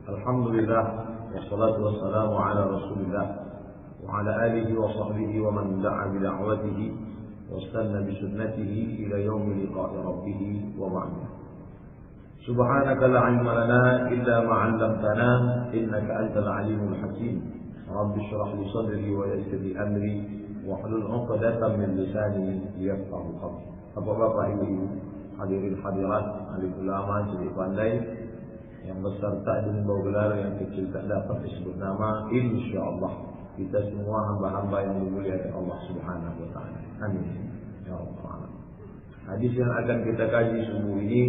Alhamdulillah, wassalatu wassalamu ala Rasulillah wa ala alihi wa sahbihi wa man da'a bi da'watihi wastanna bi sunnatihi ila yaumi liqa'i rabbih wa ba'd. Subhanaka la 'ilma lana illa ma 'allamtana innaka antal 'alimul hakim. Rabbi shrah li sadri wa yassir li amri wa hlul 'uqdatam min lisani yafqahu qawli. Bapak-bapak, ibu-ibu, hadirin hadirat, alim ulama, jadi pandai, yang besar tak dibawa gelar, yang kecil tak dapat disebut nama. InsyaAllah kita semua hamba-hamba yang dimuliakan Allah Subhanahu wa Ta'ala. Amin ya Rabbal Alamin. Hadis yang akan kita kaji subuh ini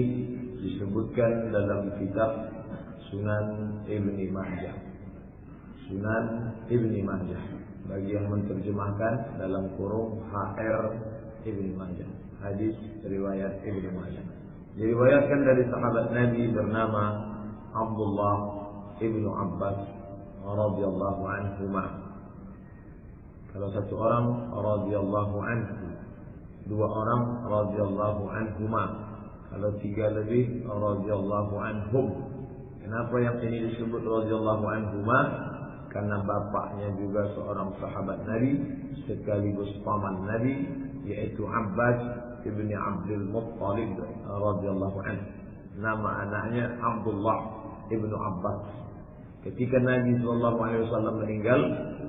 disebutkan dalam kitab Sunan Ibni Majah. Sunan Ibni Majah, bagi yang menerjemahkan dalam kurung HR Ibni Majah, hadis riwayat Ibni Majah. Diriwayatkan dari sahabat Nabi bernama Abdullah ibnu Abbas radhiyallahu anhuma. Kalau satu orang radhiyallahu anhu, dua orang radhiyallahu anhuma, kalau tiga lebih radhiyallahu anhum. Kenapa yang ini disebut radhiyallahu anhuma? Karena bapaknya juga seorang sahabat Nabi sekaligus paman Nabi, yaitu Abbas ibni Abdul Muttalib radhiyallahu anhu. Nama anaknya Abdullah ibnu Abbas. Ketika Nabi SAW meninggal,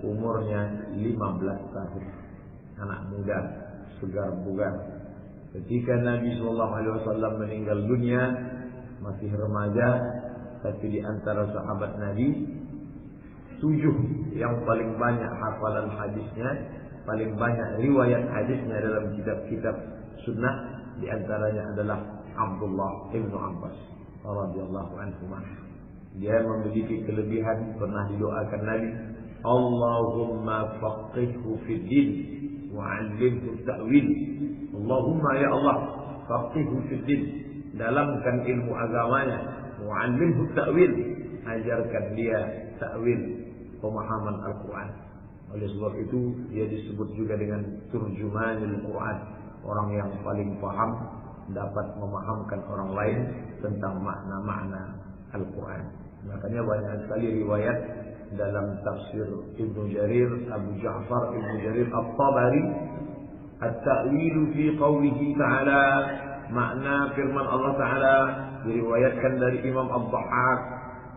umurnya 15 tahun. Anak muda, segar bugar. Ketika Nabi SAW meninggal dunia, masih remaja, tapi di antara sahabat Nabi, 7 yang paling banyak hafalan hadisnya, paling banyak riwayat hadisnya dalam kitab-kitab sunnah, di antaranya adalah Abdullah ibnu Abbas radhiyallahu anhu. Dia memiliki kelebihan, pernah didoakan Nabi, Allahumma faqihhu fid din wa 'allimhu ta'wil. Allahumma ya Allah, faqihhu fid din, dalamkan ilmu agamanya, wa 'allimhu ta'wil, ajarkan dia ta'wil, pemahaman Al-Quran. Oleh sebab itu dia disebut juga dengan turjumanul Quran, orang yang paling paham, dapat memahamkan orang lain tentang makna-makna Al-Quran. Makanya banyak sekali riwayat dalam tafsir Ibnu Jarir, Abu Ja'far Ibnu Jarir At-Tabari, at-ta'wilu fi qawlihi ta'ala, makna firman Allah Ta'ala, diriwayatkan dari Imam Ad-Dhahhak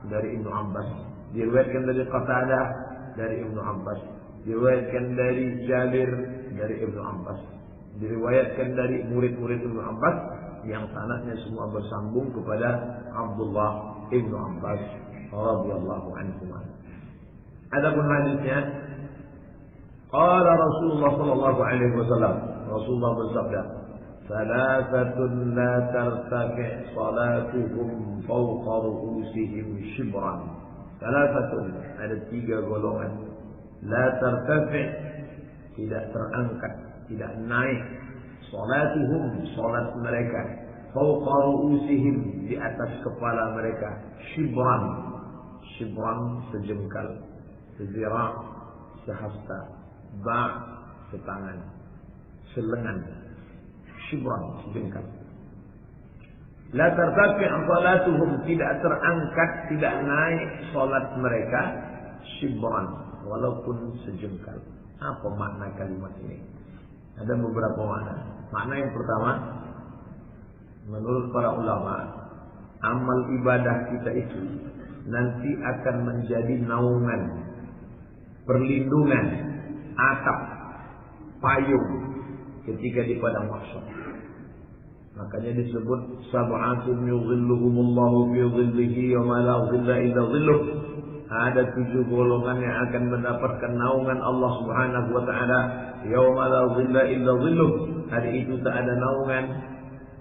dari Ibnu Abbas, diriwayatkan dari Qatadah dari Ibnu Abbas, diriwayatkan dari Jabir dari Ibnu Abbas, diriwayatkan dari murid-murid Ibnu Abbas yang sanadnya semua bersambung kepada Abdullah Ibnu Abbas radhiyallahu anhu. Adapun hadisnya, qala Rasulullah sallallahu alaihi wasallam, Rasulullah bersabda, "Salasatun la tartafi' salatuhum fawqa ru'usihim shibran." Salasatun, ada 3 golongan. La tartafi', tidak terangkat, tidak naik, salatuhum, salat mereka, fawqa ru'usihim, di atas kepala mereka, shibran, shibran sejengkal, sezira sehasta, ba setangan, selengan, shibran sejengkal. La tartafi' salatuhum, tidak terangkat, tidak naik salat mereka, shibran, walaupun sejengkal. Apa makna kalimat ini? Ada beberapa makna. Makna yang pertama, menurut para ulama, amal ibadah kita itu nanti akan menjadi naungan, perlindungan, atap, payung ketika di padang mahsyar. Makanya disebut sab'atun yuzilluhumullahu fi dhillihi wa ma la dhilla illa dhilluh. Ada 7 golongan yang akan mendapatkan naungan Allah Subhanahu wa Ta'ala, yauma la dhilla illa dhilluh. Hari itu tak ada naungan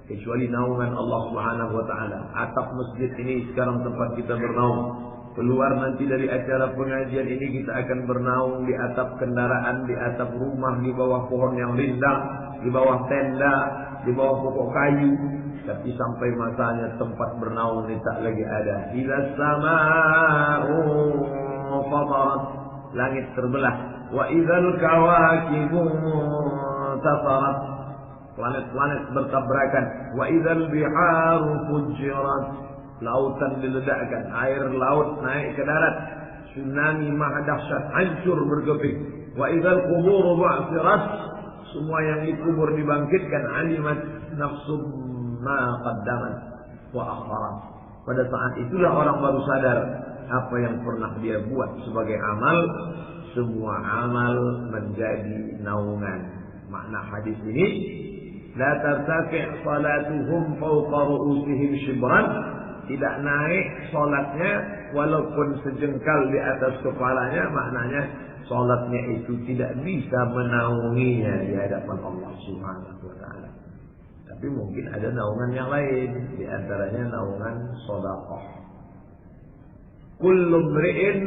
kecuali naungan Allah Subhanahu wa Ta'ala. Atap masjid ini sekarang tempat kita bernaung. Keluar nanti dari acara pengajian ini kita akan bernaung di atap kendaraan, di atap rumah, di bawah pohon yang rindang, di bawah tenda, di bawah pokok kayu. Tapi sampai masanya tempat bernaung ini tak lagi ada. Idza sama'u fatarat, langit terbelah. Wa idzal kawakibu tasarat, planet-planet bertabrakan. Wa idzal biharu fujirat, lautan diledakkan, air laut naik ke darat, tsunami maha dahsyat, hancur bergeping. Wa idzal qubur bu'thirat, semua yang dikubur dibangkitkan, alimat nafsum ma qaddamat wa akharat. Pada saat itulah orang baru sadar apa yang pernah dia buat sebagai amal, semua amal menjadi naungan. Makna hadis ini, la tartafi' salatuhum fawqa ru'usihim shibran, tidak naik salatnya walaupun sejengkal di atas kepalanya. Maknanya salatnya itu tidak bisa menaunginya di hadapan Allah Subhanahu wa taala. Tapi mungkin ada naungan yang lain, di antaranya naungan sedekah. Kullu mri'in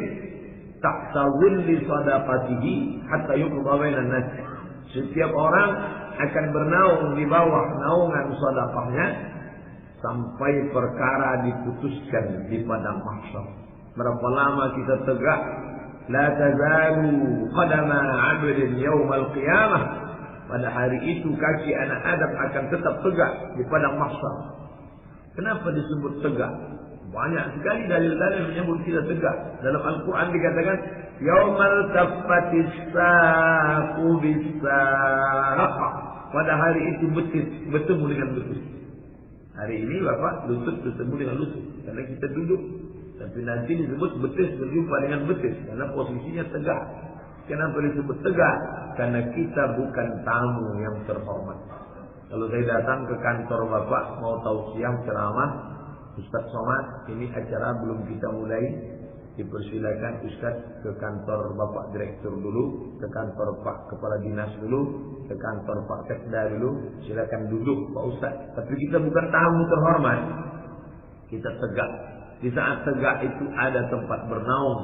tahta dhilli sadaqatihi hatta yuqda bainan nas. Setiap orang akan bernaung di bawah naungan sedekahnya sampai perkara diputuskan di padang mahsyar. Berapa lama kita tegak? La tazalu qadama 'abdin yaumal qiyamah. Pada hari itu kaki anak Adam akan tetap tegak di padang mahsyar. Kenapa disebut tegak? Banyak sekali dalil-dalil menyebut kita tegak. Dalam Al-Quran dikatakan, yaumal taffatis saqu bis-saq. Pada hari itu betis bertemu dengan betis. Hari ini Bapak lutut bertemu dengan lutut karena kita duduk. Tapi nanti disebut betis berjumpa dengan betis karena posisinya tegak. Kenapa disebut tegak? Karena kita bukan tamu yang terhormat. Kalau saya datang ke kantor Bapak mau tausiah ceramah, Ustaz Somad, ini acara belum kita mulai, dipersilakan Ustaz ke kantor Bapak Direktur dulu, ke kantor Pak Kepala Dinas dulu, ke kantor Pak Sekda dulu, silakan duduk Pak Ustaz. Tapi kita bukan tamu terhormat, kita tegak. Di saat tegak itu ada tempat bernaung,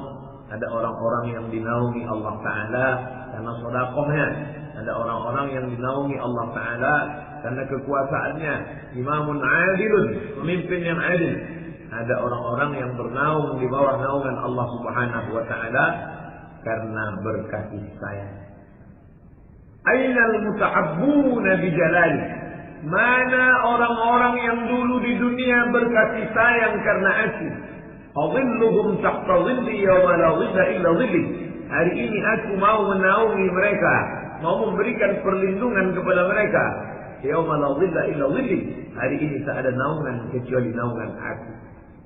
ada orang-orang yang dinaungi Allah Ta'ala karena sedekahnya, ada orang-orang yang dinaungi Allah Ta'ala karena kekuasaannya. Imamun adilun, pemimpin yang adil. Ada orang-orang yang bernaung di bawah naungan Allah Subhanahu wa taala karena berkasih sayang. Ainal mutahabbuna bi jalali? Mana orang-orang yang dulu di dunia berkasih sayang karena aku? Adilluhum tahta dhilli yawma la dhilla illa dhilli. Hari ini aku mau menaungi mereka, mau memberikan perlindungan kepada mereka. Yawma la dhilla illa dhilli. Hari ini tak ada naungan kecuali naungan aku.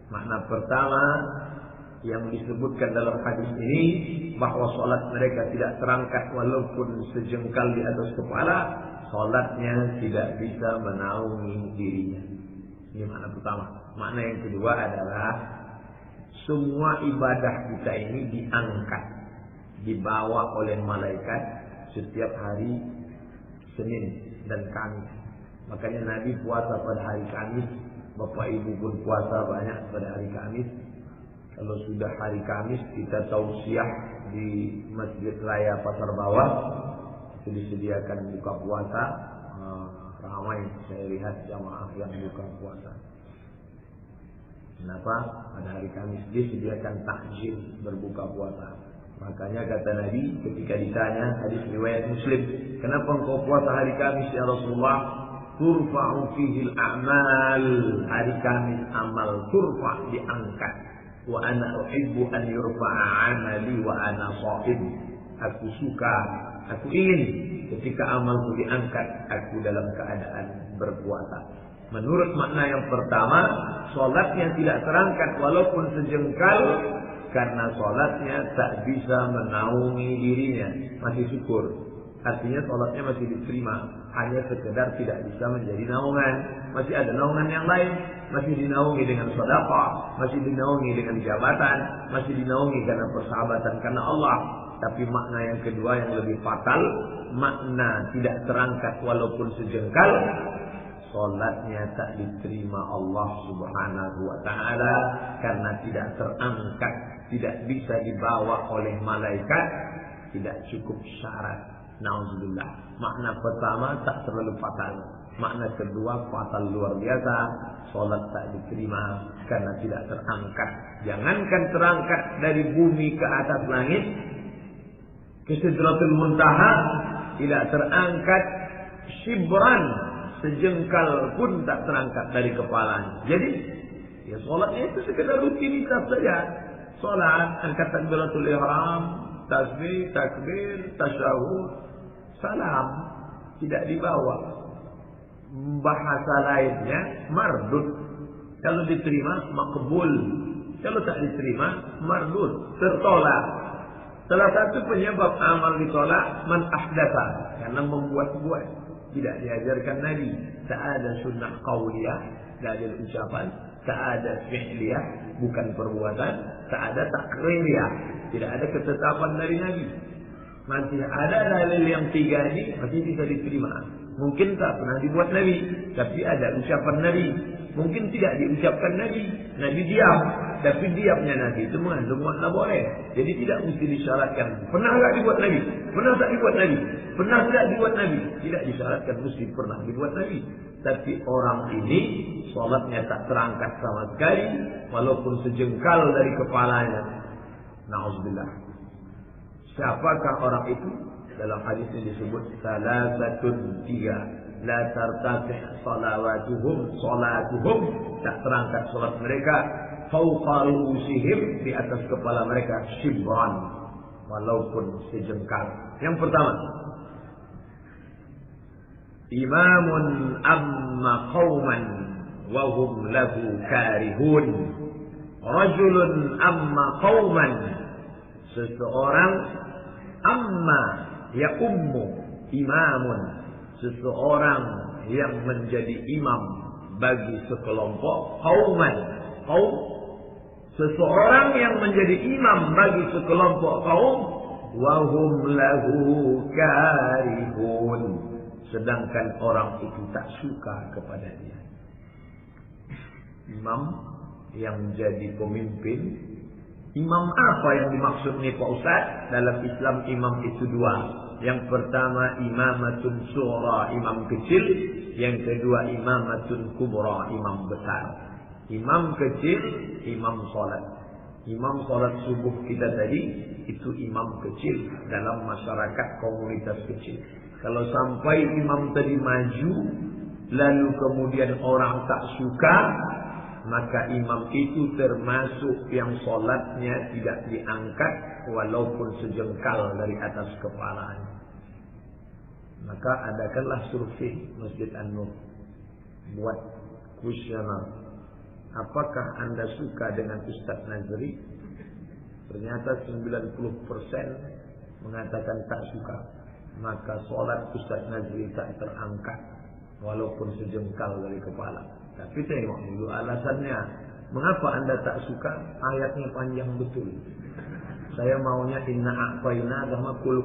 Makna pertama yang disebutkan dalam hadis ini, bahwa salat mereka tidak terangkat walaupun sejengkal di atas kepala, salatnya tidak bisa menaungi dirinya. Ini makna pertama. Makna yang kedua adalah semua ibadah kita ini diangkat, dibawa oleh malaikat setiap hari Senin dan Kamis. Makanya Nabi puasa pada hari Kamis, Bapak Ibu pun puasa banyak pada hari Kamis. Kalau sudah hari Kamis kita tausiah di Masjid Raya Pasar Bawah, itu disediakan buka puasa, ramai saya lihat jamaah yang buka puasa. Kenapa? Pada hari Kamis disediakan takjil berbuka puasa. Makanya kata Nabi ketika ditanya, hadis riwayat Muslim, kenapa engkau puasa hari Kamis ya Rasulullah? Turfa'u fihi al-a'mal. Hari Kamis amal turfa' diangkat. Wa ana uhibbu an yurfa'a 'amali wa ana sha'im. Aku suka, aku ingin ketika amalku diangkat, aku dalam keadaan berpuasa. Menurut makna yang pertama, salatnya tidak terangkat walaupun sejengkal karena salatnya tak bisa menaungi dirinya. Masih syukur. Artinya salatnya masih diterima, hanya sekedar tidak bisa menjadi naungan. Masih ada naungan yang lain, masih dinaungi dengan sedekah, masih dinaungi dengan jabatan, masih dinaungi karena persahabatan karena Allah. Tapi makna yang kedua yang lebih fatal, makna tidak terangkat walaupun sejengkal, salatnya tak diterima Allah Subhanahu wa taala karena tidak terangkat, tidak bisa dibawa oleh malaikat, tidak cukup syarat. Nauzubillah. Makna pertama tak terlalu fatal. Makna kedua fatal luar biasa. Salat tak diterima karena tidak terangkat. Jangankan terangkat dari bumi ke atas langit, ke Sidratul Muntaha, tidak terangkat shibran, sejengkal pun tak terangkat dari kepalanya. Jadi Ya sholatnya itu sekedar rutinitas saja. Sholat, angkat takbiratul ihram, tasbih, takbir, tasyahud, salam. Tidak dibawa. Bahasa lainnya mardud. Kalau diterima makbul. Kalau tak diterima mardud, tertolak. Salah satu penyebab amal ditolak man ahdatsa, karena membuat-buat. Tidak diajarkan Nabi. Tak ada sunnah qauliyah, tak ada ucapan, tak ada fi'liyah, bukan perbuatan, tak ada takririyah, tidak ada ketetapan dari Nabi. Masih ada dalil yang tiga ini masih bisa diterima. Mungkin tak pernah dibuat Nabi, tapi ada ucapan Nabi. Mungkin tidak diucapkan Nabi, Nabi diam, tapi diamnya Nabi itu mengandung makna boleh. Jadi tidak mesti disyaratkan. Pernah tak dibuat Nabi? Pernah tak dibuat Nabi? Pernah tidak dibuat Nabi? Tidak disyaratkan mesti pernah dibuat Nabi. Tapi orang ini sholatnya tak terangkat sama sekali, walaupun sejengkal dari kepalanya. Na'udzubillah. Siapakah orang itu? Dalam hadis ini disebut salasatun, tiga. La tartasih salawatuhum, tak terangkat salat mereka fawqa ru'usihim, di atas kepala mereka shibran, walaupun sejengkal. Yang pertama, imamun amma qauman wa hum lahu karihun. Rajulun amma qauman, seseorang amma ya ummu imamun, seseorang yang menjadi imam bagi sekelompok qauman, kaum, seseorang yang menjadi imam bagi sekelompok kaum, wa hum lahu karihun, sedangkan orang itu tak suka kepada dia. Imam yang jadi pemimpin. Imam apa yang dimaksud nih Pak Ustaz? Dalam Islam imam itu dua. Yang pertama imamatun sughra, imam kecil. Yang kedua imamatun kubra, imam besar. Imam kecil, imam salat. Imam salat subuh kita tadi itu imam kecil dalam masyarakat komunitas kecil. Kalau sampai imam tadi maju lalu kemudian orang tak suka, maka imam itu termasuk yang solatnya tidak diangkat walaupun sejengkal dari atas kepalanya. Maka adakanlah survei Masjid An-Nur, buat kuesioner. Apakah Anda suka dengan Ustaz Nazri? Ternyata 90% mengatakan tak suka. Maka solat Ustaz Nazri tak terangkat walaupun sejengkal dari kepala. Tapi tengok dulu alasannya. Mengapa Anda tak suka? Ayatnya panjang betul. Saya maunya inna a'tayna sama kul.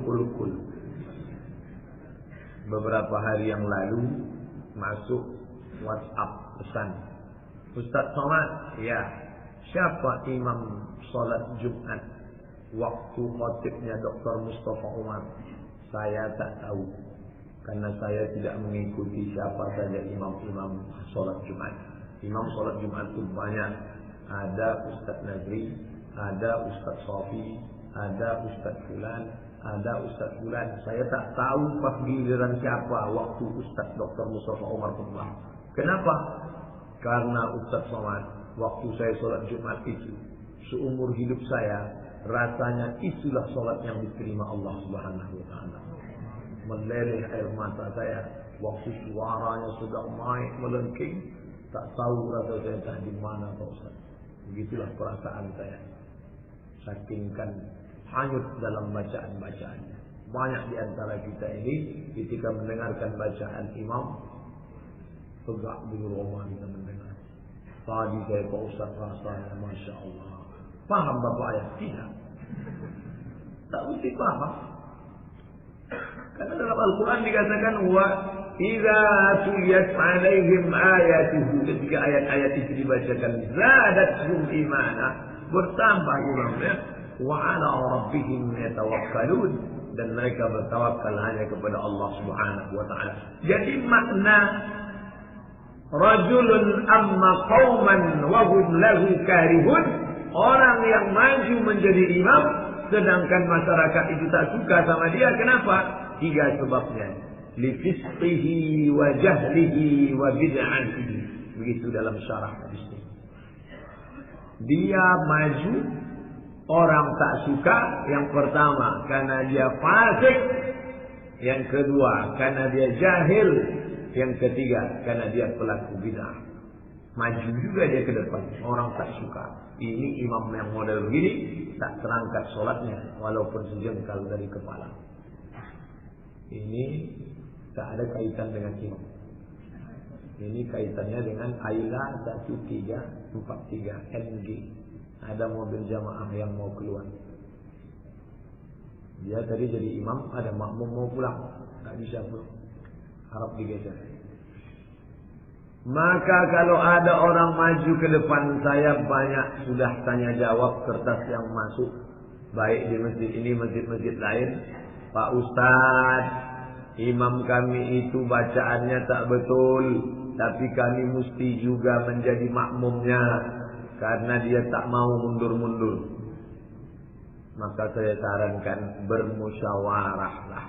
Beberapa hari yang lalu masuk WhatsApp pesan. Ustaz Somad, ya. Siapa imam salat Jumat? Waktu khatibnya Dr. Mustafa Umar. Saya tak tahu. Karena saya tidak mengikuti siapa saja imam-imam sholat Jumat. Imam sholat Jumat itu banyak. Ada Ustaz Nazri, ada Ustaz Sofi, ada Ustaz Fulan, ada Ustaz Fulan. Saya tak tahu pas giliran siapa waktu Ustaz Dr. Mustafa Umar pernah. Kenapa? Karena Ustaz Somad, waktu saya sholat Jumat itu, seumur hidup saya, rasanya itulah sholat yang diterima Allah Subhanahu wa Ta'ala. Meleleh air mata saya waktu suaranya sudah naik melengking, tak tahu rasa saya entah di mana Pak Ustaz. Begitulah perasaan saya. Sakingkan hanyut dalam bacaan-bacaannya. Banyak di antara kita ini ketika mendengarkan bacaan imam tegak di rumah kita mendengar. Tadi saya Pak Ustaz rasanya Masya Allah. Paham Bapak ayat? Tidak. Tak mesti paham. Karena dalam Al-Quran dikatakan wa idza tuliyat 'alaihim ayatuhu, ketika ayat-ayat itu dibacakan zadatuhum imana, bertambah imannya, wa 'ala rabbihim yatawakkalun, dan mereka bertawakal hanya kepada Allah Subhanahu wa Ta'ala. Jadi makna rajulun amma qauman wa hum lahu karihun, orang yang maju menjadi imam sedangkan masyarakat itu tak suka sama dia. Kenapa? 3 sebabnya. Li fisqihi wa jahlihi wa bid'atihi. Begitu dalam syarah hadis ini. Dia maju, orang tak suka. Yang pertama karena dia fasik, yang kedua karena dia jahil, yang ketiga karena dia pelaku bid'ah. Maju juga dia ke depan, orang tak suka. Ini imam yang model begini, tak terangkat sholatnya walaupun sejengkal dari kepala. Ini tak ada kaitan dengan imam. Ini kaitannya dengan AILA 1343 NG. Ada mobil jamaah yang mau keluar. Dia tadi jadi imam, ada makmum mau pulang, tak bisa pulang, harap digeser. Maka kalau ada orang maju ke depan saya, banyak sudah tanya jawab kertas yang masuk, baik di masjid ini, masjid-masjid lain. Pak Ustadz, imam kami itu bacaannya tak betul, tapi kami mesti juga menjadi makmumnya karena dia tak mau mundur-mundur. Maka saya sarankan bermusyawarahlah,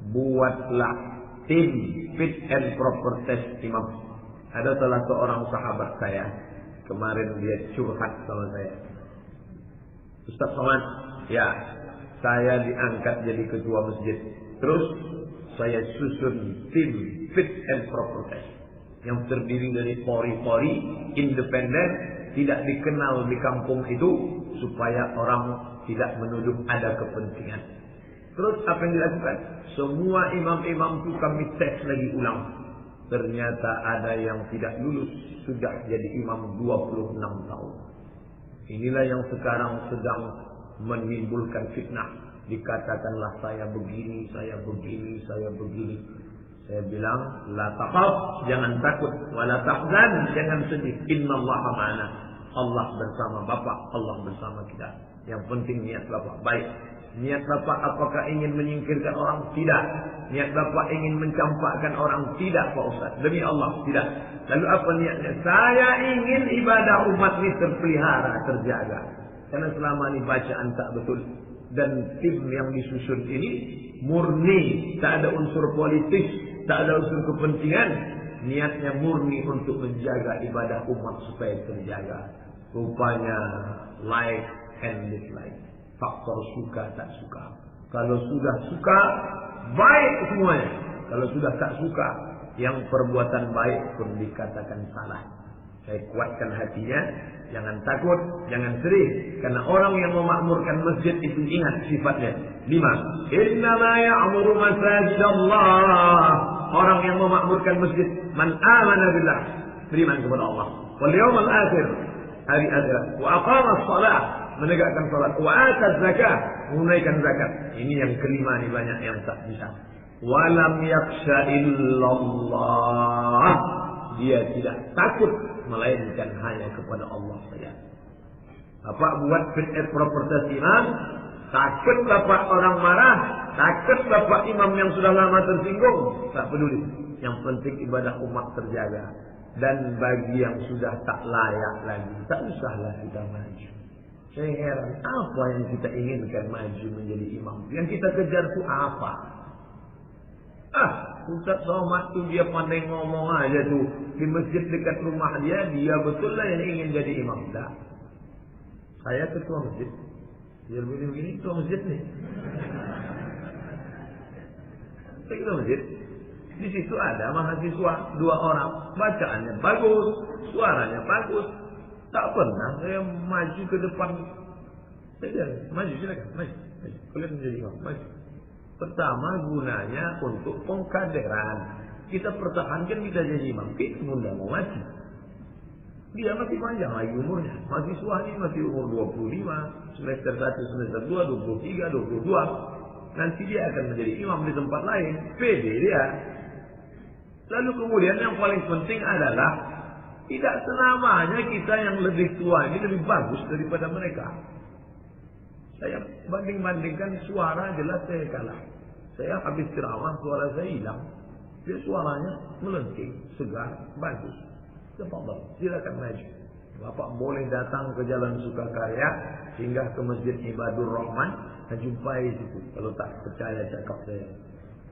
buatlah tim fit and proper test imam. Ada salah seorang sahabat saya, kemarin dia curhat sama saya. Ustaz Somad, ya, saya diangkat jadi ketua masjid. Terus saya susun tim fit and proper test yang terdiri dari pori-pori independen, tidak dikenal di kampung itu, supaya orang tidak menuduh ada kepentingan. Terus apa yang dilakukan? Semua imam-imam itu kami tes lagi ulang. Ternyata ada yang tidak lulus, sudah jadi imam 26 tahun. Inilah yang sekarang sedang menimbulkan fitnah. Dikatakanlah saya begini, saya begini, saya begini. Saya bilang, la taqaf, jangan takut, wala tahzan, jangan sedih. Innallaha ma'ana. Allah bersama Bapak, Allah bersama kita. Yang penting niat Bapak baik. Niat Bapak apakah ingin menyingkirkan orang? Tidak. Niat Bapak ingin mencampakkan orang? Tidak, Pak Ustaz. Demi Allah, tidak. Lalu apa niatnya? Saya ingin ibadah umat ini terpelihara, terjaga. Karena selama ini bacaan tak betul. Dan tim yang disusun ini murni, tak ada unsur politis, tak ada unsur kepentingan. Niatnya murni untuk menjaga ibadah umat supaya terjaga. Rupanya like and dislike. Faktor suka tak suka. Kalau sudah suka, baik semuanya. Kalau sudah tak suka, yang perbuatan baik pun dikatakan salah. Saya kuatkan hatinya. Jangan takut, jangan sedih. Karena orang yang memakmurkan masjid itu ingat sifatnya. 5. Innama ya'muru masajidallah. Orang yang memakmurkan masjid, man amana billah, beriman kepada Allah, wal yawmal akhir, hari akhirat, wa aqama shalah, menegakkan salat, wa ata zakah, menunaikan zakat. Ini yang kelima nih, banyak yang tak bisa. Walam yakhsha illallah, dia tidak takut melainkan hanya kepada Allah saja. Bapak buat fit and proper test imam, takut bapak orang marah, takut bapak imam yang sudah lama tersinggung, tak peduli. Yang penting ibadah umat terjaga. Dan bagi yang sudah tak layak lagi, tak usahlah kita maju. Saya heran, apa yang kita inginkan maju menjadi imam? Yang kita kejar itu apa? Ustaz Somad tuh dia pandai ngomong aja tuh. Di masjid dekat rumah dia betul lah yang ingin jadi imam. Tak. Saya ketua masjid. Biar begini-begini ketua masjid nih. Saya ketua masjid. Di situ ada mahasiswa 2 orang. Bacaannya bagus, suaranya bagus. Tak pernah saya maju ke depan. Saya maju, silakan, maju. Kalian menjadi imam, maju. Pertama gunanya untuk pengkaderan. Kita pertahankan kita jadi imam. Kita mudah mau maju. Dia masih panjang lagi umurnya. Mahasiswa ini masih umur 25, semester 1, semester 2, 23, 22. Nanti dia akan menjadi imam di tempat lain. Pede dia. Lalu kemudian yang paling penting adalah tidak selamanya kita yang lebih tua ini lebih bagus daripada mereka. Saya banding-bandingkan suara jelas saya kalah. Saya habis ceramah suara saya hilang. Dia suaranya melenting, segar, bagus. Tafadhal, silakan maju. Bapak boleh datang ke Jalan Sukakarya, singgah ke Masjid Ibadur Rahman, dan jumpai situ. Kalau tak percaya cakap saya.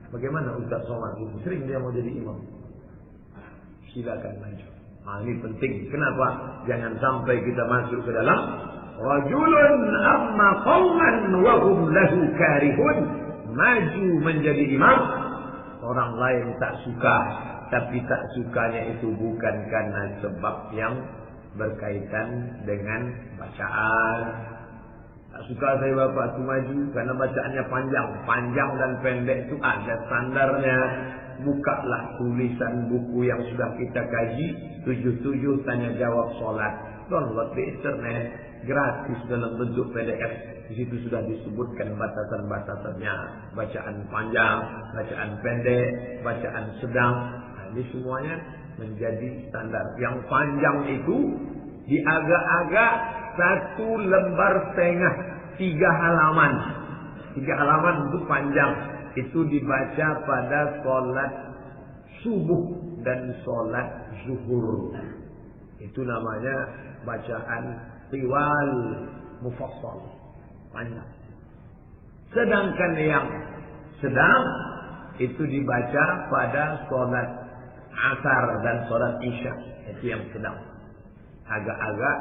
Bagaimana Ustaz Somad itu? Sering dia mau jadi imam. Silakan maju. Nah, ini penting. Kenapa? Jangan sampai kita masuk ke dalam rajulun amma qauman wa hum lahu karihun. Maju menjadi imam, orang lain tak suka, tapi tak sukanya itu bukan karena sebab yang berkaitan dengan bacaan. Tak suka saya bapak itu maju karena bacaannya panjang dan pendek itu ada standarnya. Bukalah tulisan buku yang sudah kita kaji, 77 tanya jawab sholat. Download di internet, gratis dalam bentuk PDF. Di situ sudah disebutkan batasan-batasannya. Bacaan panjang, bacaan pendek, bacaan sedang. Nah, ini semuanya menjadi standar. Yang panjang itu diagak-agak 1 lembar setengah, 3 halaman. 3 halaman itu panjang. Itu dibaca pada sholat subuh dan sholat zuhur. Itu namanya bacaan tiwal mufassal, panjang. Sedangkan yang sedang itu dibaca pada sholat asar dan sholat isya. Itu yang sedang. Agak-agak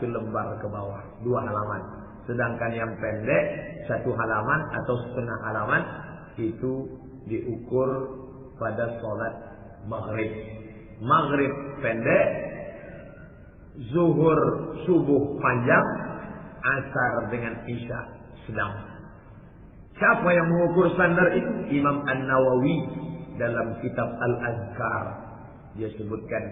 1 lembar ke bawah, 2 halaman. Sedangkan yang pendek 1 halaman atau setengah halaman itu diukur pada sholat maghrib. Maghrib pendek, zuhur subuh panjang, asar dengan isya sedang. Siapa yang mengukur standar itu? Imam An-Nawawi dalam kitab Al-Azkar. Dia sebutkan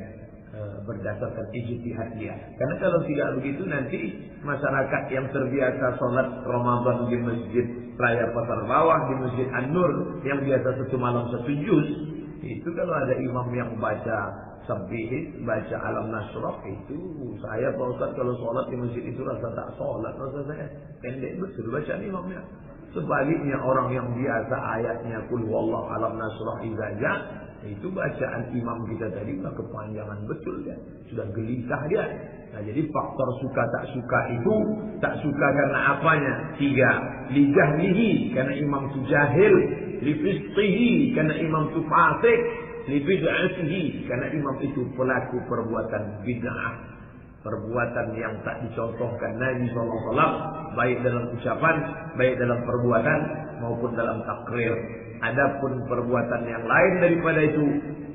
berdasarkan ijtihad dia. Karena kalau tidak begitu nanti masyarakat yang terbiasa sholat Ramadan di Masjid Raya Pasar Bawah, di Masjid An-Nur yang biasa 1 malam 1 juz, itu kalau ada imam yang baca Sabbih, baca Alam Nasrah, itu saya Pak Ustaz kalau sholat di masjid itu rasa tak sholat, rasa saya pendek betul bacaan imamnya. Sebaliknya orang yang biasa ayatnya Qul huwallahu Alam Nasrah izaja, itu bacaan imam kita tadi sudah kepanjangan betul ya, sudah gelisah dia. Nah, jadi faktor suka tak suka itu, tak suka karena apanya? 3. Li jahlihi, karena imam itu jahil. Li fisqihi, karena imam itu fasik. Li bid'atihi, karena imam itu pelaku perbuatan bid'ah, perbuatan yang tak dicontohkan Nabi SAW, baik dalam ucapan, baik dalam perbuatan maupun dalam takrir. Adapun perbuatan yang lain daripada itu,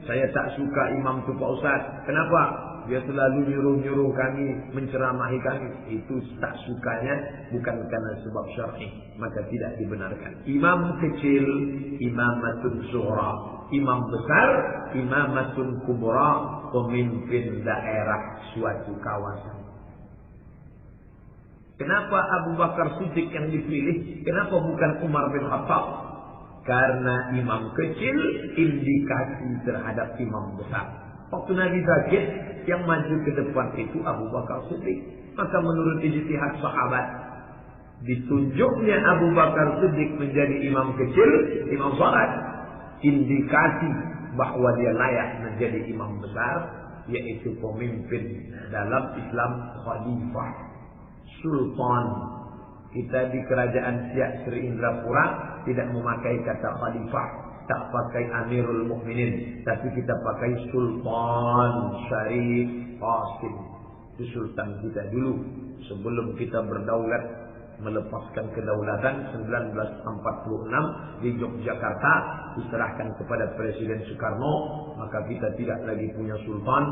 saya tak suka imam itu Pak Ustaz. Kenapa? Dia selalu nyuruh-nyuruh kami, menceramahi kami. Itu tak sukanya bukan karena sebab syar'i, maka tidak dibenarkan. Imam kecil, imamatun sughra. Imam besar, imamatun kubra, pemimpin daerah suatu kawasan. Kenapa Abu Bakar Siddiq yang dipilih? Kenapa bukan Umar bin Khattab? Karena imam kecil indikasi terhadap imam besar. Waktu Nabi sakit, yang maju ke depan itu Abu Bakar Siddiq. Maka menurut ijtihad sahabat, ditunjuknya Abu Bakar Siddiq menjadi imam kecil, imam salat, indikasi bahwa dia layak menjadi imam besar, yaitu pemimpin dalam Islam, khalifah, sultan. Kita di kerajaan Siak Sri Indrapura tidak memakai kata khalifah, tak pakai Amirul Mukminin, tapi kita pakai Sultan Syarif Qasim. Itu sultan kita dulu sebelum kita berdaulat, melepaskan kedaulatan 1946 di Yogyakarta, diserahkan kepada Presiden Soekarno. Maka kita tidak lagi punya sultan,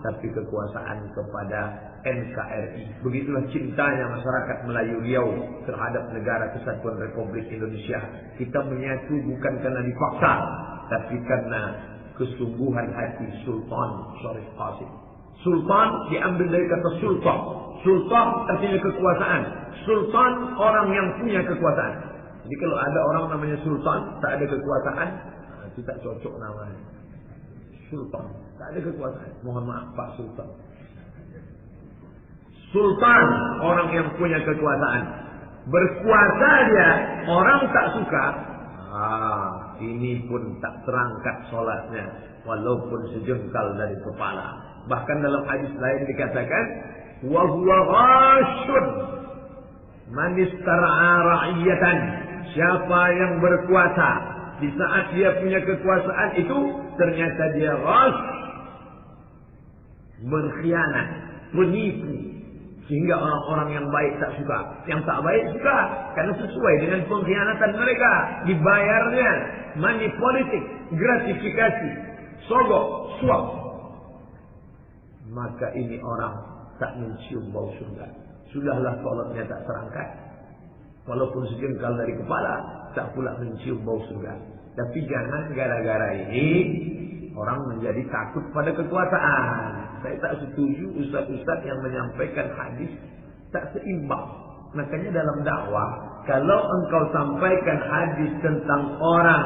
tapi kekuasaan kepada NKRI. Begitulah cintanya masyarakat Melayu Riau terhadap negara Kesatuan Republik Indonesia. Kita menyatu bukan karena dipaksa, tapi karena kesungguhan hati Sultan Syarif Qasim. Sultan diambil dari kata sultan. Sultan artinya kekuasaan. Sultan orang yang punya kekuasaan. Jadi kalau ada orang namanya sultan, tak ada kekuasaan, itu tak cocok namanya. Sultan, tak ada kekuasaan. Mohon maaf Pak Sultan. Sultan, orang yang punya kekuasaan. Berkuasa dia, orang tak suka. Ini pun tak terangkat sholatnya, walaupun sejengkal dari kepala. Bahkan dalam hadis lain dikatakan, wa huwa ghashun man istara'a ra'iyatan. Siapa yang berkuasa di saat dia punya kekuasaan itu ternyata dia ghash, berkhianat, menipu. Sehingga orang-orang yang baik tak suka, yang tak baik suka. Karena sesuai dengan pengkhianatan mereka. Dibayarnya money politik, gratifikasi, sogok, suap. Maka ini orang tak mencium bau surga. Sudahlah sholatnya tak terangkat. Walaupun sejengkal dari kepala, tak pula mencium bau surga. Tapi jangan gara-gara ini orang menjadi takut pada kekuasaan. Saya tak setuju ustaz-ustaz yang menyampaikan hadis tak seimbang. Makanya dalam dakwah, kalau engkau sampaikan hadis tentang orang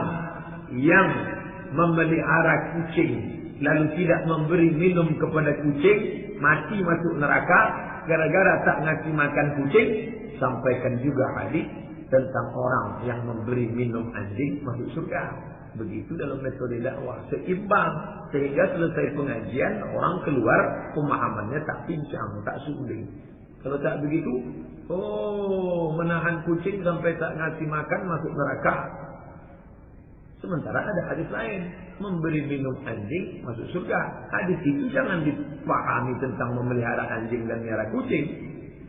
yang memelihara kucing, lalu tidak memberi minum kepada kucing, mati masuk neraka, gara-gara tak ngasih makan kucing, sampaikan juga hadis tentang orang yang memberi minum anjing masuk surga. Begitu dalam metode dakwah, seimbang. Sehingga selesai pengajian, orang keluar pemahamannya tak pincang, tak suling. Kalau tak begitu, menahan kucing sampai tak ngasih makan masuk neraka. Sementara ada hadis lain, memberi minum anjing masuk surga. Hadis itu jangan dipahami tentang memelihara anjing dan melihara kucing.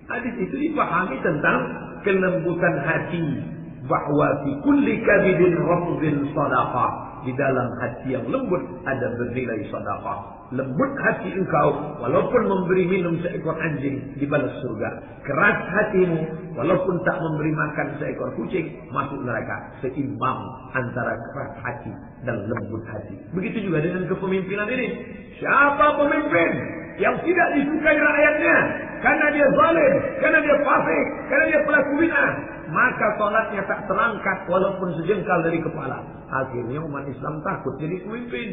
Hadis itu dipahami tentang kelembutan hati. Bahwa fi kulli kabidin rafdin sadaqah. Di dalam hati yang lembut ada bernilai sedekah. Lembut hati engkau, walaupun memberi minum seekor anjing, dibalas surga. Keras hatimu, walaupun tak memberi makan seekor kucing, masuk neraka. Seimbang antara keras hati dan lembut hati. Begitu juga dengan kepemimpinan ini. Siapa pemimpin yang tidak disukai rakyatnya, karena dia zalim, karena dia fasik, karena dia pelaku bid'ah, maka sholatnya tak terangkat walaupun sejengkal dari kepala. Akhirnya umat Islam takut jadi pemimpin.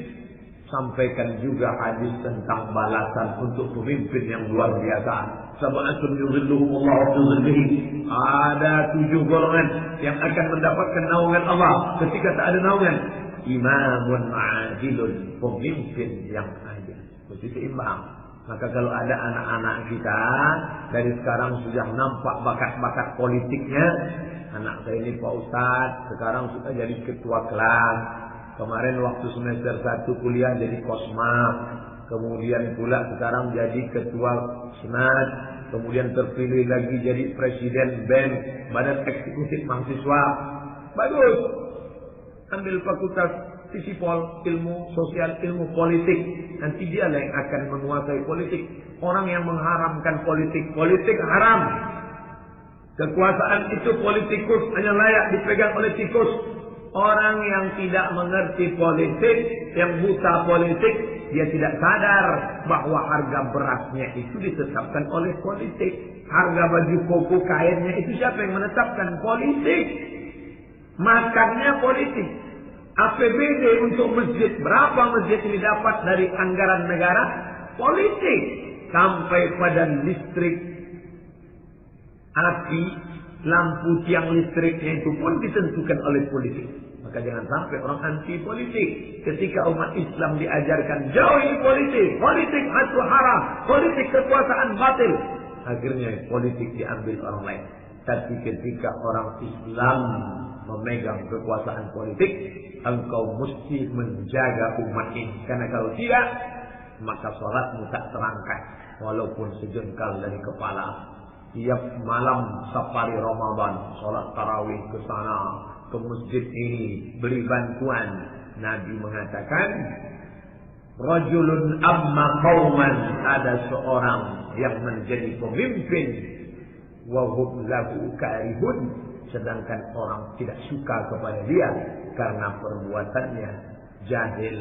Sampaikan juga hadis tentang balasan untuk pemimpin yang luar biasa. Sab'atun yuzilluhumullahu fi zillihi. Ada 7 golongan yang akan mendapatkan naungan Allah ketika tak ada naungan. Imamun adilun, pemimpin yang adil. Mesti seimbang. Maka kalau ada anak-anak kita dari sekarang sudah nampak bakat-bakat politiknya. Anak saya ini Pak Ustadz sekarang sudah jadi ketua kelas. Kemarin waktu semester 1 kuliah jadi kosma. Kemudian pula sekarang jadi ketua senat. Kemudian terpilih lagi jadi presiden BEM, Badan Eksekutif Mahasiswa. Bagus. Ambil fakultas Fisipol, ilmu sosial, ilmu politik. Nanti dia yang akan menguasai politik. Orang yang mengharamkan politik, politik haram. Kekuasaan itu politikus, hanya layak dipegang oleh tikus. Orang yang tidak mengerti politik, yang buta politik, dia tidak sadar bahwa harga berasnya itu ditetapkan oleh politik. Harga baju koko kainnya itu siapa yang menetapkan? Politik. Makannya politik. APBD untuk masjid, berapa masjid ini dapat dari anggaran negara? Politik. Sampai pada listrik, api, lampu tiang listriknya itu pun ditentukan oleh politik. Maka jangan sampai orang anti politik. Ketika umat Islam diajarkan jauhi politik, politik itu haram, politik kekuasaan batil, akhirnya politik diambil orang lain. Tapi ketika orang Islam memegang kekuasaan politik, engkau mesti menjaga umat ini. Karena kalau tidak, maka sholatmu tak terangkat walaupun sejengkal dari kepala. Tiap malam safari Ramadan, sholat tarawih ke sana, ke masjid ini, beri bantuan. Nabi mengatakan, rajulun amma qauman, ada seorang yang menjadi pemimpin, wa hum lahu karihun, sedangkan orang tidak suka kepada dia karena perbuatannya jahil,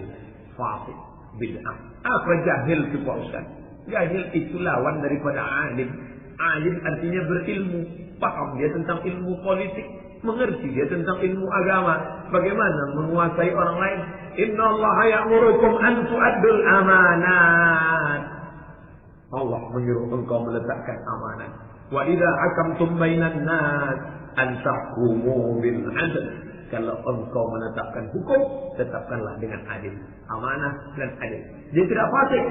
fasik, bid'ah. Apa jahil itu Pak Ustaz? Jahil itu lawan daripada alim. Alim artinya berilmu, paham dia tentang ilmu politik, mengerti dia tentang ilmu agama, bagaimana menguasai orang lain. Innallaha ya'murukum an tu'addul amanat. Allah menyuruh engkau meletakkan amanat. Wa idza hakamtum bainan nas an tahkumu bil 'adl. Kalau engkau menetapkan hukum, tetapkanlah dengan adil, amanah dan adil. Dia tidak fasik.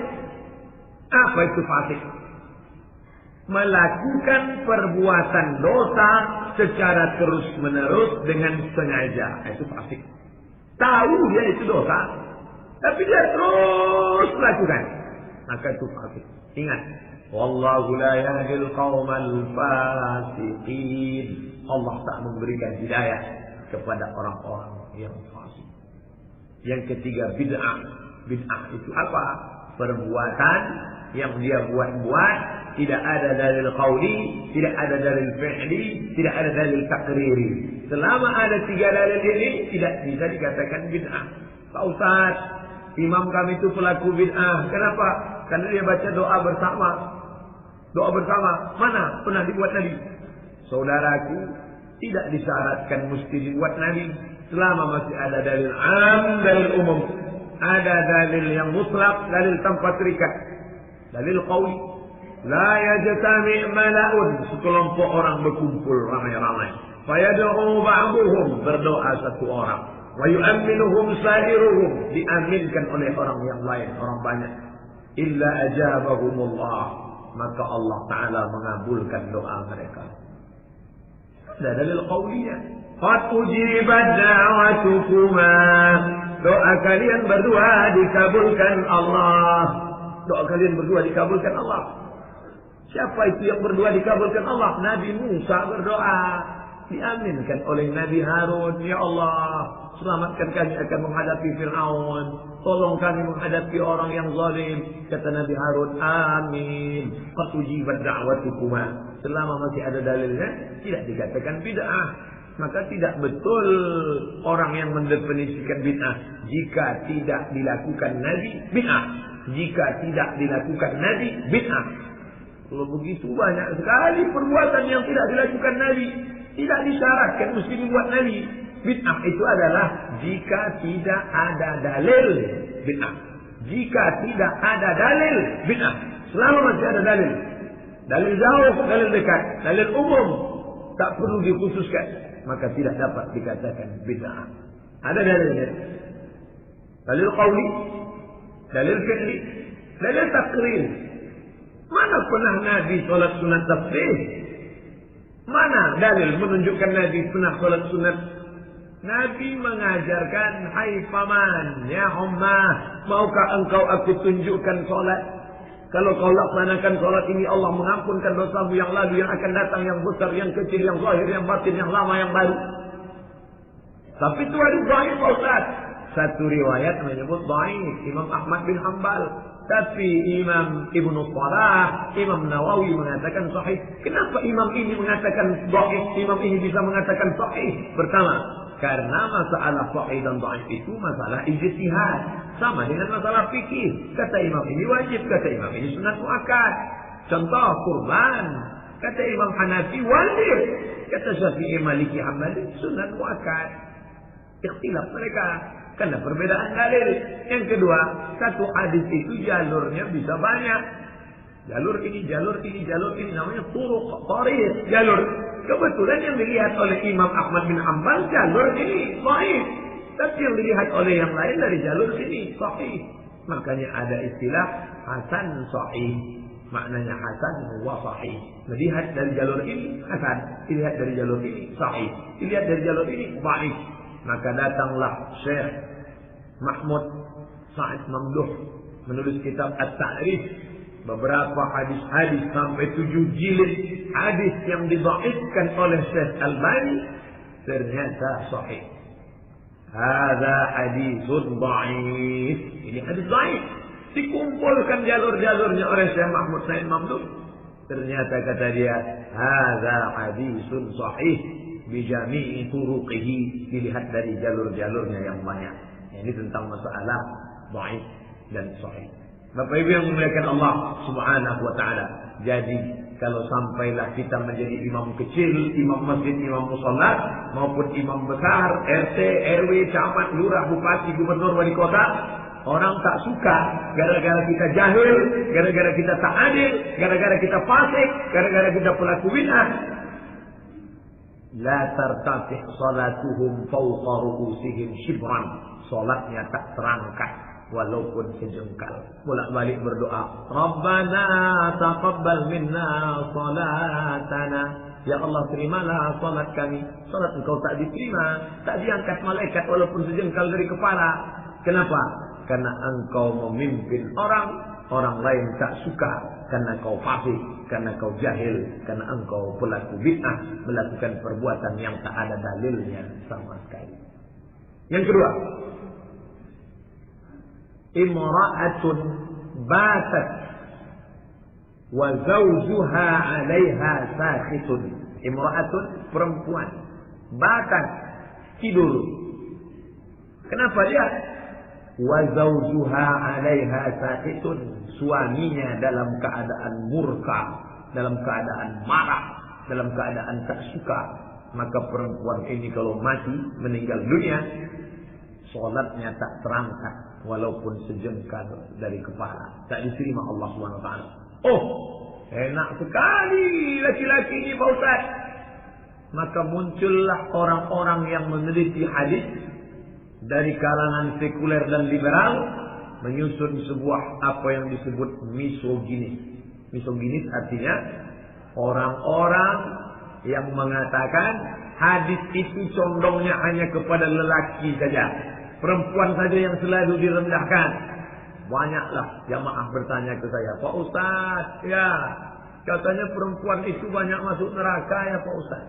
Apa itu fasik? Melakukan perbuatan dosa secara terus-menerus dengan sengaja. Itu fasik. Tahu dia itu dosa, tapi dia terus lakukan. maka itu fasik. Ingat, wallahu la yahdil qaumal fasiqin. Allah tak memberikan hidayah kepada orang-orang yang fasik. Yang ketiga, bid'ah. Bid'ah itu apa? Perbuatan yang dia buat-buat, tidak ada dalil qauli, tidak ada dalil fi'li, tidak ada dalil takriri. Selama ada 3 dalil ini, tidak bisa dikatakan bid'ah. Pak Ustaz, imam kami itu pelaku bid'ah. Kenapa? Karena dia baca doa bersama. Doa bersama, mana pernah dibuat Nabi? Saudaraku, tidak disyaratkan mesti dibuat Nabi. Selama masih ada dalil am, dalil umum. Ada dalil yang mutlak, dalil tanpa terikat. Dalil qauli. La yajtami' mala'un. Sekelompok orang berkumpul ramai-ramai. Fayad'u ba'duhum, berdoa satu orang. Wa yu'amminuhum sa'iruhum, diaminkan oleh orang yang lain, orang banyak. Illa ajabahumullah, maka Allah Ta'ala mengabulkan doa mereka. Ada dalil qauliyah. Qad ujibat da'watukuma, doa kalian berdua dikabulkan Allah. Doa kalian berdua dikabulkan Allah. Siapa itu yang berdua dikabulkan Allah? Nabi Musa berdoa, diaminkan oleh Nabi Harun. Ya Allah, selamatkan kami akan menghadapi Fir'aun. Tolong kami menghadapi orang yang zalim. Kata Nabi Harun, amin. Qad ujibat da'watukuma. Selama masih ada dalilnya, tidak dikatakan bid'ah. Maka tidak betul orang yang mendefinisikan bid'ah. Jika tidak dilakukan Nabi, bid'ah. Jika tidak dilakukan Nabi, bid'ah. Kalau begitu banyak sekali perbuatan yang tidak dilakukan Nabi. Tidak disyaratkan mesti dibuat Nabi. Bid'ah itu adalah jika tidak ada dalil, bid'ah. Jika tidak ada dalil, bid'ah. Selama masih ada dalil. Dalil jauh, dalil dekat, dalil umum, tak perlu dikhususkan, maka tidak dapat dikatakan bid'ah. Ada dalilnya. Dalil qauli, dalil fi'li, dalil takrir. Mana pernah Nabi sholat sunat tasbih? Mana dalil menunjukkan Nabi pernah sholat sunat? Nabi mengajarkan, hai paman, ya ummah, maukah engkau aku tunjukkan sholat? Kalau kau laksanakan sholat ini, Allah mengampunkan dosamu yang lalu, yang akan datang, yang besar, yang kecil, yang zahir, yang batin, yang lama, yang baru. Tapi itu ada dhaif, Pak Ustaz. Satu riwayat menyebut dhaif, Imam Ahmad bin Hanbal. Tapi Imam Ibnu Salah, Imam Nawawi mengatakan sahih. Kenapa imam ini mengatakan dhaif, imam ini bisa mengatakan sahih? Pertama, karena masalah sahih dan dhaif itu masalah ijtihad. Sama dengan masalah fikih. Kata imam ini wajib, kata imam ini sunat muakkad. Contoh kurban, kata Imam Hanafi wajib, kata Syafi'i, Maliki, Hambali sunat muakkad. Ikhtilaf mereka karena perbedaan dalil. Yang kedua, satu hadis itu jalurnya bisa banyak. Jalur ini, jalur ini, jalur ini, namanya turuq, tariq, jalur. Kebetulan yang dilihat oleh Imam Ahmad bin Hanbal jalur ini sahih. Tapi yang dilihat oleh yang lain dari jalur sini sahih. Makanya ada istilah hasan sahih. Maknanya hasan wa sahih. Melihat dari jalur ini hasan, dilihat dari jalur ini sahih, dilihat dari jalur ini dhaif. Maka datanglah Syekh Mahmud Sa'id Mamduh menulis kitab At-Ta'rif, beberapa hadis-hadis sampai 7 jilid hadis yang didhaifkan oleh Syekh Albani ternyata sahih. Hadza haditsun dhaif. Ini hadis dhaif. Dikumpulkan jalur-jalurnya oleh Syekh Mahmud Sa'id Mamduh. Ternyata kata dia, hadza haditsun sahih bi jami'i turuqihi, dilihat dari jalur-jalurnya yang banyak. Ini tentang masalah dhaif dan sahih. Bapak Ibu yang dimuliakan Allah Subhanahu wa taala. Jadi kalau sampailah kita menjadi imam kecil, imam masjid, imam musalla, maupun imam besar, RT, RW, camat, lurah, bupati, gubernur, wali kota, orang tak suka gara-gara kita jahil, gara-gara kita tak adil, gara-gara kita fasik, gara-gara kita pelaku bid'ah. La tartafih salatuhum fawqa ru'usihim shibran. Salatnya tak terangkat walaupun sejengkal. Bolak-balik berdoa, Rabbana taqabbal minna salatana. Ya Allah, terimalah salat kami. Salat engkau tak diterima, tak diangkat malaikat walaupun sejengkal dari kepala. Kenapa? Karena engkau memimpin orang Orang lain tak suka karena kau fasik, karena kau jahil, karena engkau pelaku bid'ah, melakukan perbuatan yang tak ada dalilnya sama sekali. Yang kedua, imra'atun batat wa zawjuha 'alaiha sakhitun. Imra'atun, perempuan, batat, tidur. Kenapa dia? Wa zawjuha 'alaiha sakhitun, suaminya dalam keadaan murka, dalam keadaan marah, dalam keadaan tak suka. Maka perempuan ini kalau mati, meninggal dunia, salatnya tak terangkat walaupun sejengkal dari kepala, tak diterima Allah SWT. Oh, enak sekali laki-laki ini Pak Ustaz. Maka muncullah orang-orang yang meneliti hadis dari kalangan sekuler dan liberal, menyusun sebuah apa yang disebut misoginis. Misoginis artinya orang-orang yang mengatakan hadis itu condongnya hanya kepada lelaki saja, perempuan saja yang selalu direndahkan. Banyaklah jamaah bertanya ke saya, Pak Ustaz, ya katanya perempuan itu banyak masuk neraka ya Pak Ustaz.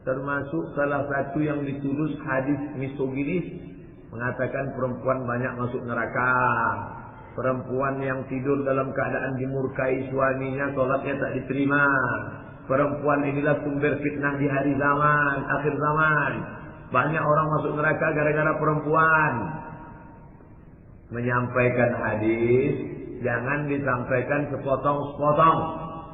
Termasuk salah satu yang ditulis hadis misoginis, mengatakan perempuan banyak masuk neraka. Perempuan yang tidur dalam keadaan dimurkai suaminya, sholatnya tak diterima. Perempuan inilah sumber fitnah di hari zaman, akhir zaman. Banyak orang masuk neraka gara-gara perempuan. Menyampaikan hadis jangan disampaikan sepotong-sepotong.